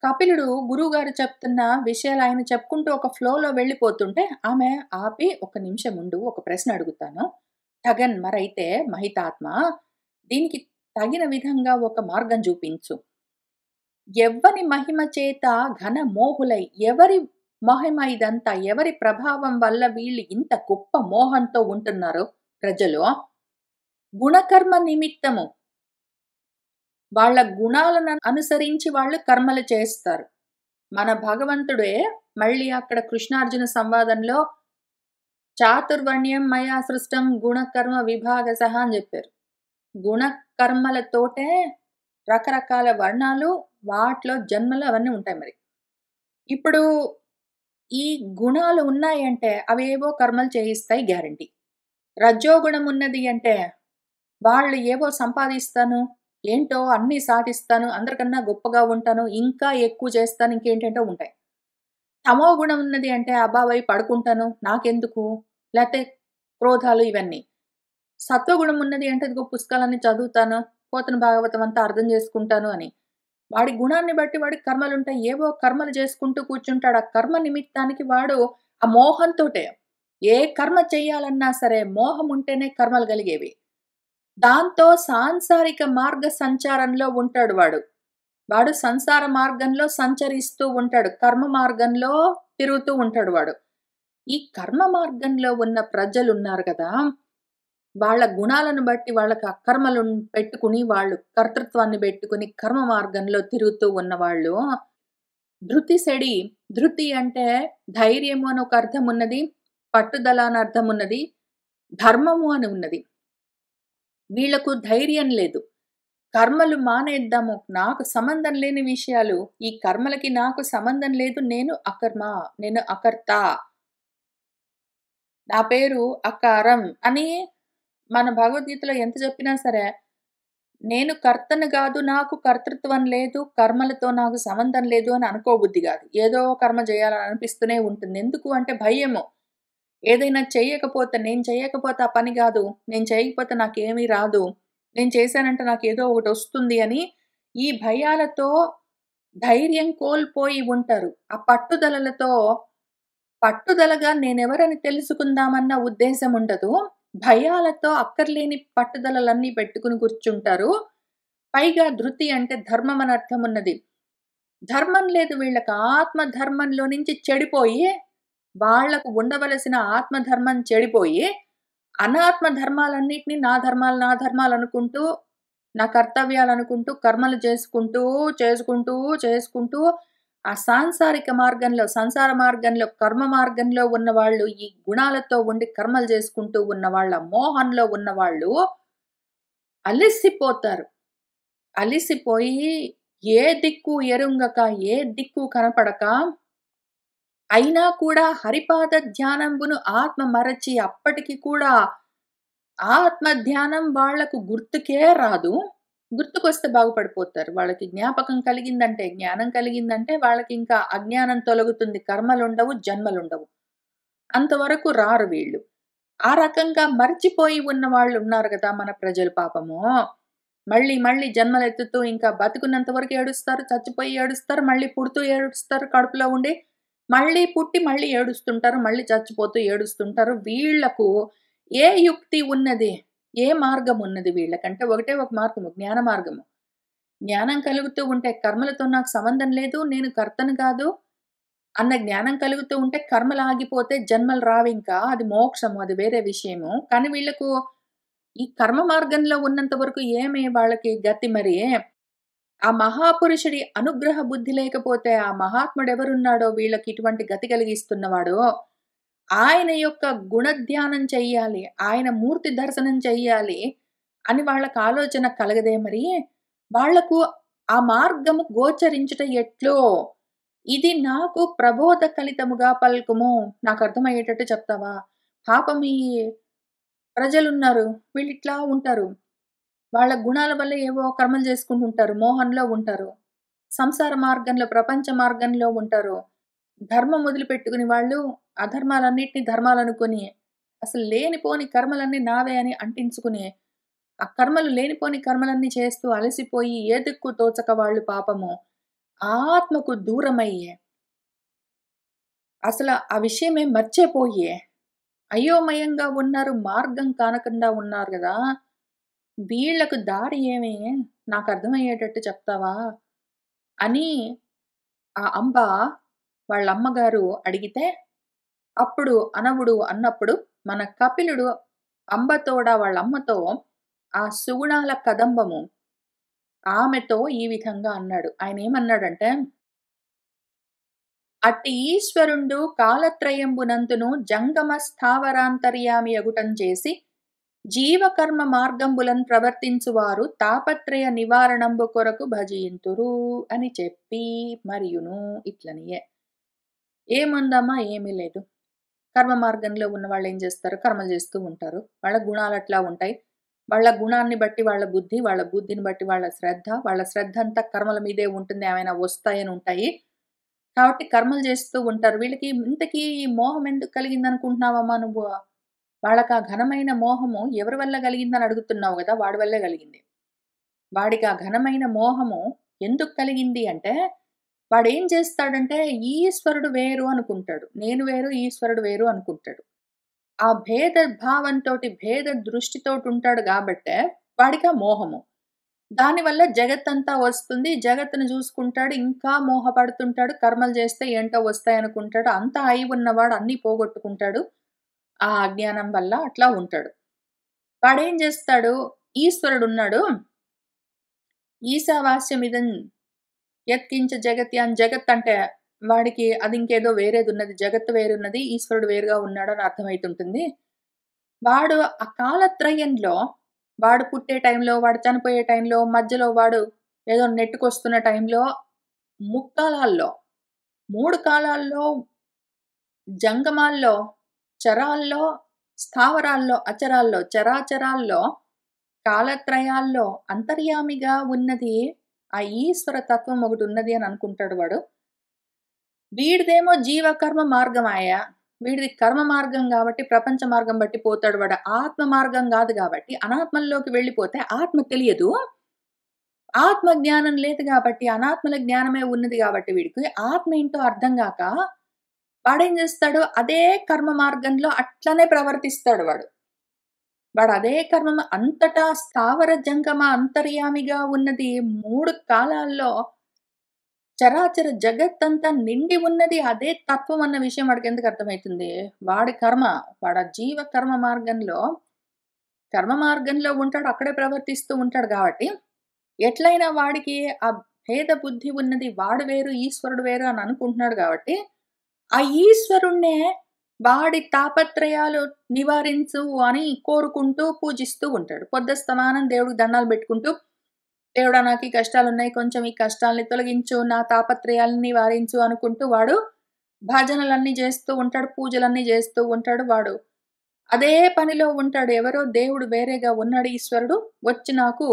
కపిలుడు గురువుగారు చెప్తున్న విషయాలు ఆయన చెప్పుకుంటూ ఒక ఫ్లోలో వెళ్ళిపోతుంటే ఆమె ఆపి ఒక నిమిషం ఉండు, ఒక ప్రశ్న అడుగుతాను. తగన్ మరైతే మహితాత్మ దీనికి తగిన విధంగా ఒక మార్గం చూపించు. ఎవ్వని మహిమ చేత ఘన మోహులై ఎవరి మహిమ ఇదంతా, ఎవరి ప్రభావం వల్ల వీళ్ళు ఇంత గొప్ప మోహంతో ఉంటున్నారు ప్రజలు? గుణకర్మ నిమిత్తము వాళ్ళ గుణాలను అనుసరించి వాళ్ళు కర్మలు చేస్తారు. మన భగవంతుడే మళ్ళీ అక్కడ కృష్ణార్జున సంవాదంలో చాతుర్వర్ణ్యం మయా సృష్టం గుణకర్మ విభాగశః అని చెప్పారు. గుణకర్మలతోటే రకరకాల వర్ణాలు, వాటిలో జన్మలు అవన్నీ ఉంటాయి మరి. ఇప్పుడు ఈ గుణాలు ఉన్నాయంటే అవేవో కర్మలు చేయిస్తాయి గ్యారంటీ. రజోగుణం ఉన్నది అంటే వాళ్ళు ఏవో సంపాదిస్తాను, ఏంటో అన్నీ సాధిస్తాను, అందరికన్నా గొప్పగా ఉంటాను, ఇంకా ఎక్కువ చేస్తాను, ఇంకేంటేంటో ఉంటాయి. తమో గుణం ఉన్నది అంటే అబ్బాబోయ్ పడుకుంటాను, నాకెందుకు, లేతే క్రోధాలు ఇవన్నీ. సత్వగుణం ఉన్నది అంటే ఇదిగో పుస్తకాలన్నీ చదువుతాను, పోతన భాగవతం అంతా అర్థం చేసుకుంటాను అని. వాడి గుణాన్ని బట్టి వాడికి కర్మలుంటాయి. ఏవో కర్మలు చేసుకుంటూ కూర్చుంటాడు. ఆ కర్మ నిమిత్తానికి వాడు ఆ మోహంతోటే ఏ కర్మ చెయ్యాలన్నా సరే మోహం ఉంటేనే కర్మలు కలిగేవి. దాంతో సాంసారిక మార్గ సంచారంలో ఉంటాడు వాడు. వాడు సంసార మార్గంలో సంచరిస్తూ ఉంటాడు. కర్మ మార్గంలో తిరుగుతూ ఉంటాడు వాడు. ఈ కర్మ మార్గంలో ఉన్న ప్రజలున్నారు కదా! వాళ్ళ గుణాలను బట్టి వాళ్ళకి అకర్మలు పెట్టుకుని, వాళ్ళు కర్తృత్వాన్ని పెట్టుకుని కర్మ మార్గంలో తిరుగుతూ ఉన్నవాళ్ళు ధృతి సెడి. ధృతి అంటే ధైర్యము అని ఒక అర్థం ఉన్నది. పట్టుదల అని అర్థం ఉన్నది. ధర్మము అని ఉన్నది. వీళ్లకు ధైర్యం లేదు. కర్మలు మానేద్దాము. నాకు సంబంధం లేని విషయాలు. ఈ కర్మలకి నాకు సంబంధం లేదు. నేను అకర్మ. నేను అకర్త. నా పేరు అకారం అని మన భగవద్గీతలో ఎంత చెప్పినా సరే, నేను కర్తను గాదు, నాకు కర్తృత్వం లేదు, కర్మలతో నాకు సంబంధం లేదు అని అనుకోబుద్ధి గాదు. ఏదో కర్మ చేయాలని అనిపిస్తూనే ఉంటుంది. ఎందుకు అంటే భయము. ఏదైనా చెయ్యకపోతే, నేను చెయ్యకపోతే ఆ పని గాదు, నేను చేయకపోతే నాకేమీ రాదు, నేను చేశానంటే నాకేదో ఒకటొస్తుంది అని ఈ భయాలతో ధైర్యం కోల్పోయి ఉంటారు. ఆ పట్టుదలలతో పట్టుదలగా నేనెవరని తెలుసుకుందామన్న ఉద్దేశం ఉండదు. భయాలతో అక్కర్లేని పట్టుదలలన్నీ పెట్టుకుని కూర్చుంటారు. పైగా ధృతి అంటే ధర్మం అని అర్థం ఉన్నది. ధర్మం లేదు వీళ్ళకి. ఆత్మధర్మంలో నుంచి చెడిపోయి, వాళ్లకు ఉండవలసిన ఆత్మధర్మం చెడిపోయి, అనాత్మ ధర్మాలన్నిటిని నా ధర్మాలు, నా ధర్మాలు అనుకుంటూ, నా కర్తవ్యాలు అనుకుంటూ, కర్మలు చేసుకుంటూ ఆ సాంసారిక మార్గంలో, సంసార మార్గంలో, కర్మ మార్గంలో ఉన్నవాళ్ళు, ఈ గుణాలతో ఉండి కర్మలు చేసుకుంటూ ఉన్నవాళ్ళ మోహంలో ఉన్నవాళ్ళు అలిసిపోతారు. అలిసిపోయి ఏ దిక్కు ఎరుంగక, ఏ దిక్కు కనపడక, అయినా కూడా హరిపాద ధ్యానంబును ఆత్మ మరచి అప్పటికి కూడా ఆత్మ ధ్యానం వాళ్లకు గుర్తుకే రాదు. గుర్తుకొస్తే బాగుపడిపోతారు. వాళ్ళకి జ్ఞాపకం కలిగిందంటే, జ్ఞానం కలిగిందంటే వాళ్ళకి ఇంకా అజ్ఞానం తొలగుతుంది. కర్మలుండవు, జన్మలుండవు. అంతవరకు రారు వీళ్ళు. ఆ రకంగా మర్చిపోయి ఉన్న వాళ్ళు ఉన్నారు కదా మన ప్రజలు పాపము. మళ్ళీ మళ్ళీ జన్మలెత్తుతూ ఇంకా బతుకున్నంత వరకు ఏడుస్తారు, చచ్చిపోయి ఏడుస్తారు, మళ్ళీ పుడుతూ ఏడుస్తారు కడుపులో ఉండి, మళ్ళీ పుట్టి మళ్ళీ ఏడుస్తుంటారు, మళ్ళీ చచ్చిపోతూ ఏడుస్తుంటారు. వీళ్లకు ఏ యుక్తి ఉన్నది? ఏ మార్గం ఉన్నది వీళ్ళకంటే? ఒకటే ఒక మార్గము, జ్ఞాన మార్గము. జ్ఞానం కలుగుతూ ఉంటే కర్మలతో నాకు సంబంధం లేదు, నేను కర్తను కాదు అన్న జ్ఞానం కలుగుతూ ఉంటే కర్మలు ఆగిపోతే జన్మలు రావింకా. అది మోక్షము, అది వేరే విషయము. కానీ వీళ్లకు ఈ కర్మ మార్గంలో ఉన్నంత వరకు ఏమే వాళ్ళకి గతి మరి? ఆ మహాపురుషుడి అనుగ్రహ బుద్ధి లేకపోతే, ఆ మహాత్ముడు ఎవరున్నాడో వీళ్ళకి ఇటువంటి గతి కలిగిస్తున్నవాడో, ఆయన యొక్క గుణధ్యానం చెయ్యాలి, ఆయన మూర్తి దర్శనం చెయ్యాలి అని వాళ్ళకి ఆలోచన కలగదే మరి? వాళ్లకు ఆ మార్గము గోచరించుట ఎట్లో? ఇది నాకు ప్రబోధ కలితముగా పల్కుము. నాకు అర్థమయ్యేటట్టు చెప్తావా? పాపం ఈ ప్రజలున్నారు, వీళ్ళిట్లా ఉంటారు. వాళ్ళ గుణాల వల్ల ఏవో కర్మలు చేసుకుంటుంటారు, మోహంలో ఉంటారు, సంసార మార్గంలో, ప్రపంచ మార్గంలో ఉంటారు. ధర్మం వదిలిపెట్టుకుని వాళ్ళు అధర్మాలన్నిటిని ధర్మాలనుకొని, అసలు లేనిపోని కర్మలన్నీ నావే అని అంటించుకుని, ఆ కర్మలు లేనిపోని కర్మలన్నీ చేస్తూ అలసిపోయి ఏ దిక్కు తోచక వాళ్ళు పాపము ఆత్మకు దూరమయ్యే, అసలు ఆ విషయమే మర్చిపోయి అయోమయంగా ఉన్నారు, మార్గం కానకుండా ఉన్నారు కదా! వీళ్లకు దారి ఏమి? నాకు అర్థమయ్యేటట్టు చెప్తావా? అని ఆ అంబ వాళ్ళ అమ్మగారు అడిగితే, అప్పుడు అనవుడు అన్నప్పుడు మన కపిలుడు అంబతోడ వాళ్ళ అమ్మతో ఆ సుగుణాల కదంబము ఆమెతో ఈ విధంగా అన్నాడు. ఆయన ఏమన్నాడంటే, అట్టి ఈశ్వరుండు కాలత్రయంబునంతును జంగమ స్థావరాంతర్యామి అగుటం చేసి జీవకర్మ మార్గంబులను ప్రవర్తించువారు తాపత్రయ నివారణంబు కొరకు భజింతురు అని చెప్పి మరియును ఇట్లనియే. ఏముందమ్మా, ఏమీ లేదు. కర్మ మార్గంలో ఉన్న వాళ్ళు ఏం చేస్తారు? కర్మలు చేస్తూ ఉంటారు. వాళ్ళ గుణాలు అట్లా ఉంటాయి. వాళ్ళ గుణాన్ని బట్టి వాళ్ళ బుద్ధి, వాళ్ళ బుద్ధిని బట్టి వాళ్ళ శ్రద్ధ అంతా కర్మల మీదే ఉంటుంది. ఏమైనా వస్తాయని ఉంటాయి. కాబట్టి కర్మలు చేస్తూ ఉంటారు. వీళ్ళకి ఇంతకీ ఈ మోహం ఎందుకు కలిగింది అనుకుంటున్నావమ్మా నువ్వు? వాళ్ళకి ఆ ఘనమైన మోహము ఎవరి వల్ల కలిగిందని అడుగుతున్నావు కదా, వాడి వల్లే కలిగింది. వాడికి ఆ ఘనమైన మోహము ఎందుకు కలిగింది అంటే, వాడేం చేస్తాడంటే ఈశ్వరుడు వేరు అనుకుంటాడు. నేను వేరు, ఈశ్వరుడు వేరు అనుకుంటాడు. ఆ భేద భావంతోటి, భేద దృష్టితోటి ఉంటాడు కాబట్టే వాడికి ఆ మోహము. దానివల్ల జగత్తంతా వస్తుంది. జగత్తును చూసుకుంటాడు. ఇంకా మోహపడుతుంటాడు. కర్మలు చేస్తే ఏంటో వస్తాయనుకుంటాడు. అంతా అయి ఉన్నవాడు అన్నీ పోగొట్టుకుంటాడు. ఆ అజ్ఞానం వల్ల అట్లా ఉంటాడు. వాడేం చేస్తాడు? ఈశ్వరుడున్నాడు. ఈశావాస్యమిదం యత్కించ జగత్యాన్, జగత్ అంటే వాడికి అది ఇంకేదో వేరేదున్నది. జగత్తు వేరున్నది, ఈశ్వరుడు వేరుగా ఉన్నాడు అని అర్థమైతుంటుంది. వాడు ఆ కాలత్రయంలో, వాడు పుట్టే టైంలో, వాడు చనిపోయే టైంలో, మధ్యలో వాడు ఏదో నెట్టుకొస్తున్న టైంలో, ముక్కాలాల్లో, 3 కాలాల్లో, జంగమాల్లో, చరాల్లో, స్థావరాల్లో, అచరాల్లో, చరాచరాల్లో, కాలత్రయాల్లో అంతర్యామిగా ఉన్నది ఆ ఈశ్వర తత్వం ఒకటి ఉన్నది అని అనుకుంటాడు వాడు. వీడిదేమో జీవకర్మ మార్గమాయ. వీడిది కర్మ మార్గం కాబట్టి ప్రపంచ మార్గం బట్టి పోతాడు వాడు. ఆత్మ మార్గం కాదు కాబట్టి అనాత్మల్లోకి వెళ్ళిపోతే ఆత్మ తెలియదు. ఆత్మ జ్ఞానం లేదు కాబట్టి, అనాత్మల జ్ఞానమే ఉన్నది కాబట్టి వీడికి ఆత్మ ఏంటో అర్థం గాక వాడేం చేస్తాడు? అదే కర్మ మార్గంలో అట్లనే ప్రవర్తిస్తాడు వాడు. వాడు అదే కర్మ అంతటా స్థావర జంగమ అంతర్యామిగా ఉన్నది 3 కాలాల్లో చరాచర జగత్తంతా నిండి ఉన్నది అదే తత్వం అన్న విషయం వాడికెందుకు అర్థమైతుంది? వాడి కర్మ, వాడు జీవ కర్మ మార్గంలో ఉంటాడు. అక్కడే ప్రవర్తిస్తూ ఉంటాడు కాబట్టి, ఎట్లయినా వాడికి ఆ భేద బుద్ధి ఉన్నది. వాడు వేరు, ఈశ్వరుడు వేరు అని అనుకుంటున్నాడు కాబట్టి, ఆ ఈశ్వరుణ్ణే వాడి తాపత్రయాలు నివారించు అని కోరుకుంటూ పూజిస్తూ ఉంటాడు. పొద్దస్తమానం దేవుడికి దండాలు పెట్టుకుంటూ, దేవుడా నాకు ఈ కష్టాలున్నాయి, కొంచెం ఈ కష్టాల్ని తొలగించు, నా తాపత్రయాలను నివారించు అనుకుంటూ వాడు భజనలన్నీ చేస్తూ ఉంటాడు. పూజలన్నీ చేస్తూ ఉంటాడు వాడు. అదే పనిలో ఉంటాడు. ఎవరో దేవుడు వేరేగా ఉన్నాడు ఈశ్వరుడు. వచ్చి నాకు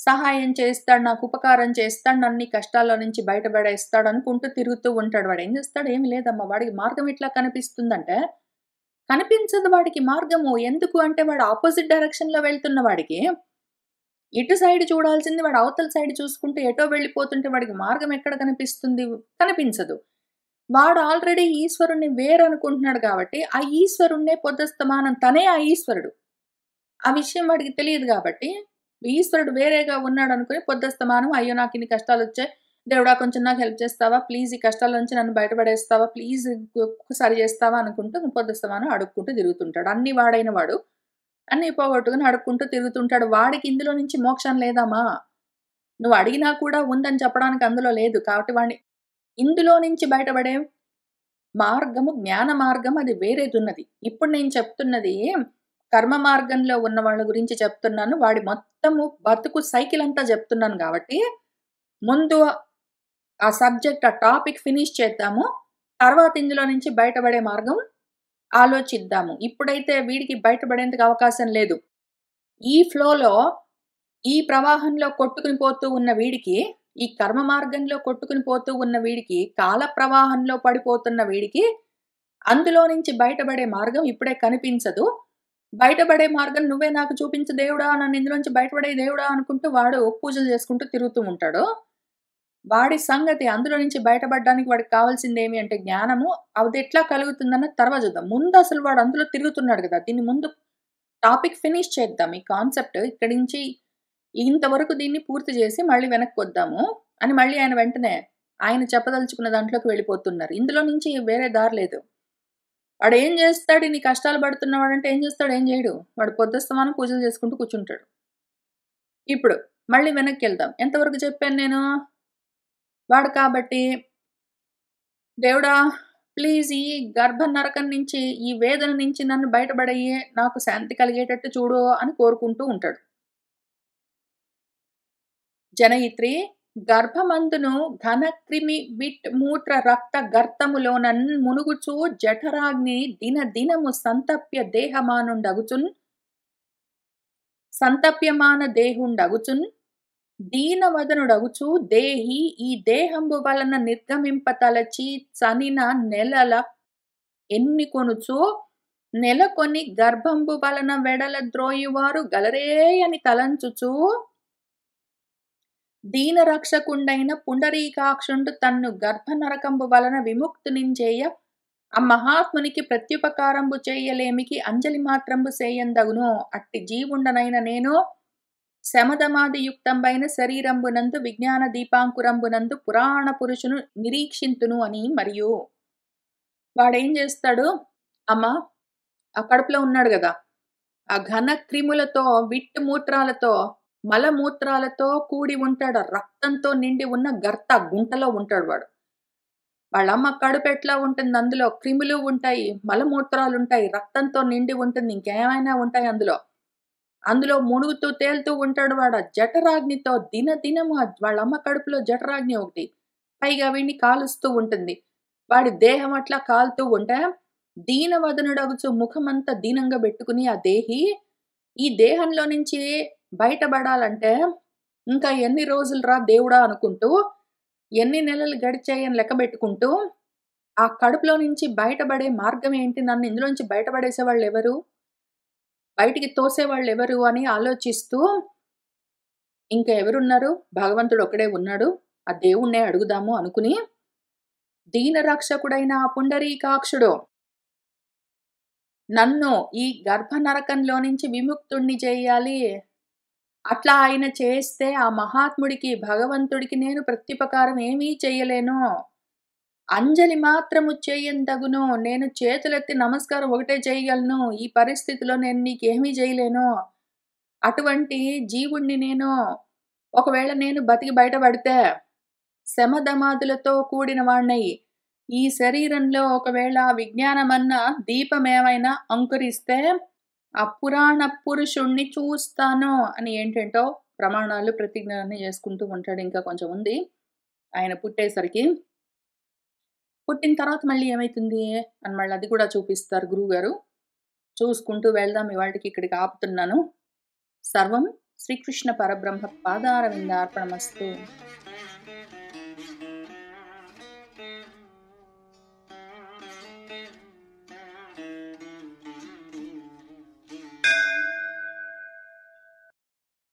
సహాయం చేస్తాడు, నాకు ఉపకారం చేస్తాడు, నన్ను ఈ కష్టాల్లో నుంచి బయటపడేస్తాడు అనుకుంటూ తిరుగుతూ ఉంటాడు. వాడు ఏం చేస్తాడు? ఏమి లేదమ్మా. వాడికి మార్గం ఎట్లా కనిపిస్తుందంటే, కనిపించదు వాడికి మార్గము. ఎందుకు అంటే వాడు ఆపోజిట్ డైరెక్షన్‌లో వెళ్తున్న వాడికి, ఇటు సైడ్ చూడాల్సింది వాడు అవతల సైడ్ చూసుకుంటూ ఎటో వెళ్ళిపోతుంటే వాడికి మార్గం ఎక్కడ కనిపిస్తుంది? కనిపించదు. వాడు ఆల్రెడీ ఈశ్వరుడిని వేరనుకుంటున్నాడు కాబట్టి, ఆ ఈశ్వరుడినే పొద్దస్తమానం తనే ఆ ఈశ్వరుడు. ఆ విషయం వాడికి తెలియదు కాబట్టి, ఈశ్వరుడు వేరేగా ఉన్నాడనుకుని పొద్దస్తమానం అయ్యో! నాకిన్ని కష్టాలొచ్చాయి. దేవుడా కొంచెం నాకు హెల్ప్ చేస్తావా? ప్లీజ్ ఈ కష్టాల నుంచి నన్ను బయటపడేస్తావా? ప్లీజ్ సరి చేస్తావా? అనుకుంటూ పొద్దస్తమానం అడుక్కుంటూ తిరుగుతుంటాడు. అన్నీ వాడైన వాడు. అన్నీ పోగొట్టుకొని అడుక్కుంటూ తిరుగుతుంటాడు. వాడికి ఇందులో నుంచి మోక్షం లేదమ్మా. నువ్వు అడిగినా కూడా ఉందని చెప్పడానికి అందులో లేదు. కాబట్టి వాడిని ఇందులో నుంచి బయటపడే మార్గము, జ్ఞాన మార్గం అది వేరేదున్నది. ఇప్పుడు నేను చెప్తున్నది కర్మ మార్గంలో ఉన్న వాళ్ళ గురించి చెప్తున్నాను. వాడి మొత్తము బతుకు సైకిల్ అంతా చెప్తున్నాను కాబట్టి, ముందు ఆ సబ్జెక్ట్, ఆ టాపిక్ ఫినిష్ చేద్దాము. తర్వాత ఇందులో నుంచి బయటపడే మార్గం ఆలోచిద్దాము. ఇప్పుడైతే వీడికి బయటపడేందుకు అవకాశం లేదు. ఈ ఫ్లోలో, ఈ ప్రవాహంలో కొట్టుకుని పోతూ ఉన్న వీడికి, ఈ కర్మ మార్గంలో కొట్టుకుని పోతూ ఉన్న వీడికి, కాల ప్రవాహంలో పడిపోతున్న వీడికి, అందులో నుంచి బయటపడే మార్గం ఇప్పుడే కనిపించదు. బయటపడే మార్గం నువ్వే నాకు చూపించు దేవుడా, నన్ను ఇందులోంచి బయటపడే దేవుడా అనుకుంటూ వాడు పూజలు చేసుకుంటూ తిరుగుతూ ఉంటాడు. వాడి సంగతి అందులో నుంచి బయటపడడానికి వాడికి కావాల్సిందేమి అంటే జ్ఞానము. అదెట్లా కలుగుతుందన్నది తర్వాత చూద్దాం. ముందు అసలు వాడు అందులో తిరుగుతున్నాడు గదా! దీన్ని ముందు టాపిక్ ఫినిష్ చేద్దాం. ఈ కాన్సెప్ట్ ఇక్కడి నుంచి ఇంతవరకు దీన్ని పూర్తి చేసి మళ్ళీ వెనక్కొద్దాము అని మళ్ళీ ఆయన వెంటనే ఆయన చెప్పదలుచుకున్న దాంట్లోకి వెళ్ళిపోతున్నారు. ఇందులో నుంచి వేరే దారి లేదు. వాడేం చేస్తాడు? ఇన్ని కష్టాలు పడుతున్నవాడంటే ఏం చేస్తాడు? ఏం చేయడు. వాడు పొద్దస్తమానం పూజలు చేసుకుంటూ కూర్చుంటాడు. ఇప్పుడు మళ్ళీ వెనక్కెళ్దాం. ఎంతవరకు చెప్పాను నేను? వాడు కాబట్టి దేవుడా ప్లీజ్ ఈ గర్భ నరకం నుంచి, ఈ వేదన నుంచి నన్ను బయటపడయ్యే, నాకు శాంతి కలిగేటట్టు చూడు అని కోరుకుంటూ ఉంటాడు. జనయిత్రి గర్భమందును ఘనక్రిమి విట్ మూత్ర రక్త గర్తములోనన్ మునుగుచూ జఠరాగ్ని దిన దినము సంతప్యమాన దేహుండగుచున్ దీనవదనుడగుచు దేహి ఈ దేహంబు వలన నిర్గమింపతలచి చనిన నెలల ఎన్నికొనుచు నెలకొని గర్భంబు వలన వెడల ద్రోయువారు గలరే అని తలంచుచు దీనరక్షకుండైన పుండరీకాక్షుండు తన్ను గర్భనరకంబు వలన విముక్తునించేయ ఆ మహాత్మునికి ప్రత్యుపకారంబు చేయలేమికి అంజలి మాత్రంబు సేయందగును. అట్టి జీవుండనైన నేను శమదమాదియుక్తంబైన శరీరంబునందు విజ్ఞాన దీపాంకురంబునందు పురాణ పురుషును నిరీక్షింతును అని. మరియు వాడేం చేస్తాడు, అమ్మా ఆ కడుపులో ఉన్నాడు కదా, ఆ ఘన క్రిములతో విట్టు మూత్రాలతో మలమూత్రాలతో కూడి ఉంటాడు, రక్తంతో నిండి ఉన్న గర్త గుంటలో ఉంటాడు వాడు. వాళ్ళమ్మ కడుపు ఎట్లా ఉంటుంది, అందులో క్రిములు ఉంటాయి, మలమూత్రాలు ఉంటాయి, రక్తంతో నిండి ఉంటుంది, ఇంకేమైనా ఉంటాయి అందులో మునుగుతూ తేలుతూ ఉంటాడు వాడు. జఠరాగ్నితో దినదినము వాళ్ళమ్మ కడుపులో జఠరాగ్ని ఒకటి, పైగా వీడిని కాలుస్తూ ఉంటుంది. వాడి దేహం అట్లా కాలుతూ ఉంటే దీనవదనుడగుచు ముఖమంతా దీనంగా పెట్టుకుని ఆ దేహి ఈ దేహంలో నుంచి బయటపడాలంటే ఇంకా ఎన్ని రోజులు రా దేవుడా అనుకుంటూ, ఎన్ని నెలలు గడిచాయని లెక్క పెట్టుకుంటూ, ఆ కడుపులో నుంచి బయటపడే మార్గం ఏంటి, నన్ను ఇందులోంచి బయటపడేసేవాళ్ళు ఎవరు, బయటికి తోసేవాళ్ళు ఎవరు అని ఆలోచిస్తూ, ఇంకా ఎవరున్నారు, భగవంతుడు ఒకడే ఉన్నాడు, ఆ దేవుణ్ణే అడుగుదాము అనుకుని దీనరక్షకుడైన ఆ పుండరీకాక్షుడు నన్ను ఈ గర్భ నరకంలో నుంచి విముక్తుణ్ణి చేయాలి, అట్లా ఆయన చేస్తే ఆ మహాత్ముడికి భగవంతుడికి నేను ప్రత్యుపకారం ఏమీ చెయ్యలేను, అంజలి మాత్రము చెయ్యందగును, నేను చేతులెత్తి నమస్కారం ఒకటే చేయగలను, ఈ పరిస్థితిలో నేను నీకేమీ చేయలేను, అటువంటి జీవుణ్ణి నేను, ఒకవేళ నేను బతికి బయటపడితే శమధమాదులతో కూడిన వాణ్ణి, ఈ శరీరంలో ఒకవేళ విజ్ఞానమన్న దీపమేమైనా అంకురిస్తే ఆ పురాణ పురుషుణ్ణి చూస్తాను అని ఏంటంటో ప్రమాణాలు ప్రతిజ్ఞాన్ని చేసుకుంటూ ఉంటాడు. ఇంకా కొంచెం ఉంది ఆయన పుట్టేసరికి. పుట్టిన తర్వాత మళ్ళీ ఏమైతుంది అని మళ్ళీ అది కూడా చూపిస్తారు గురువుగారు. చూసుకుంటూ వెళ్దాం, ఇవాళకి ఇక్కడికి ఆపుతున్నాను. సర్వం శ్రీకృష్ణ పరబ్రహ్మ పాదారవిందార్పణమస్తు.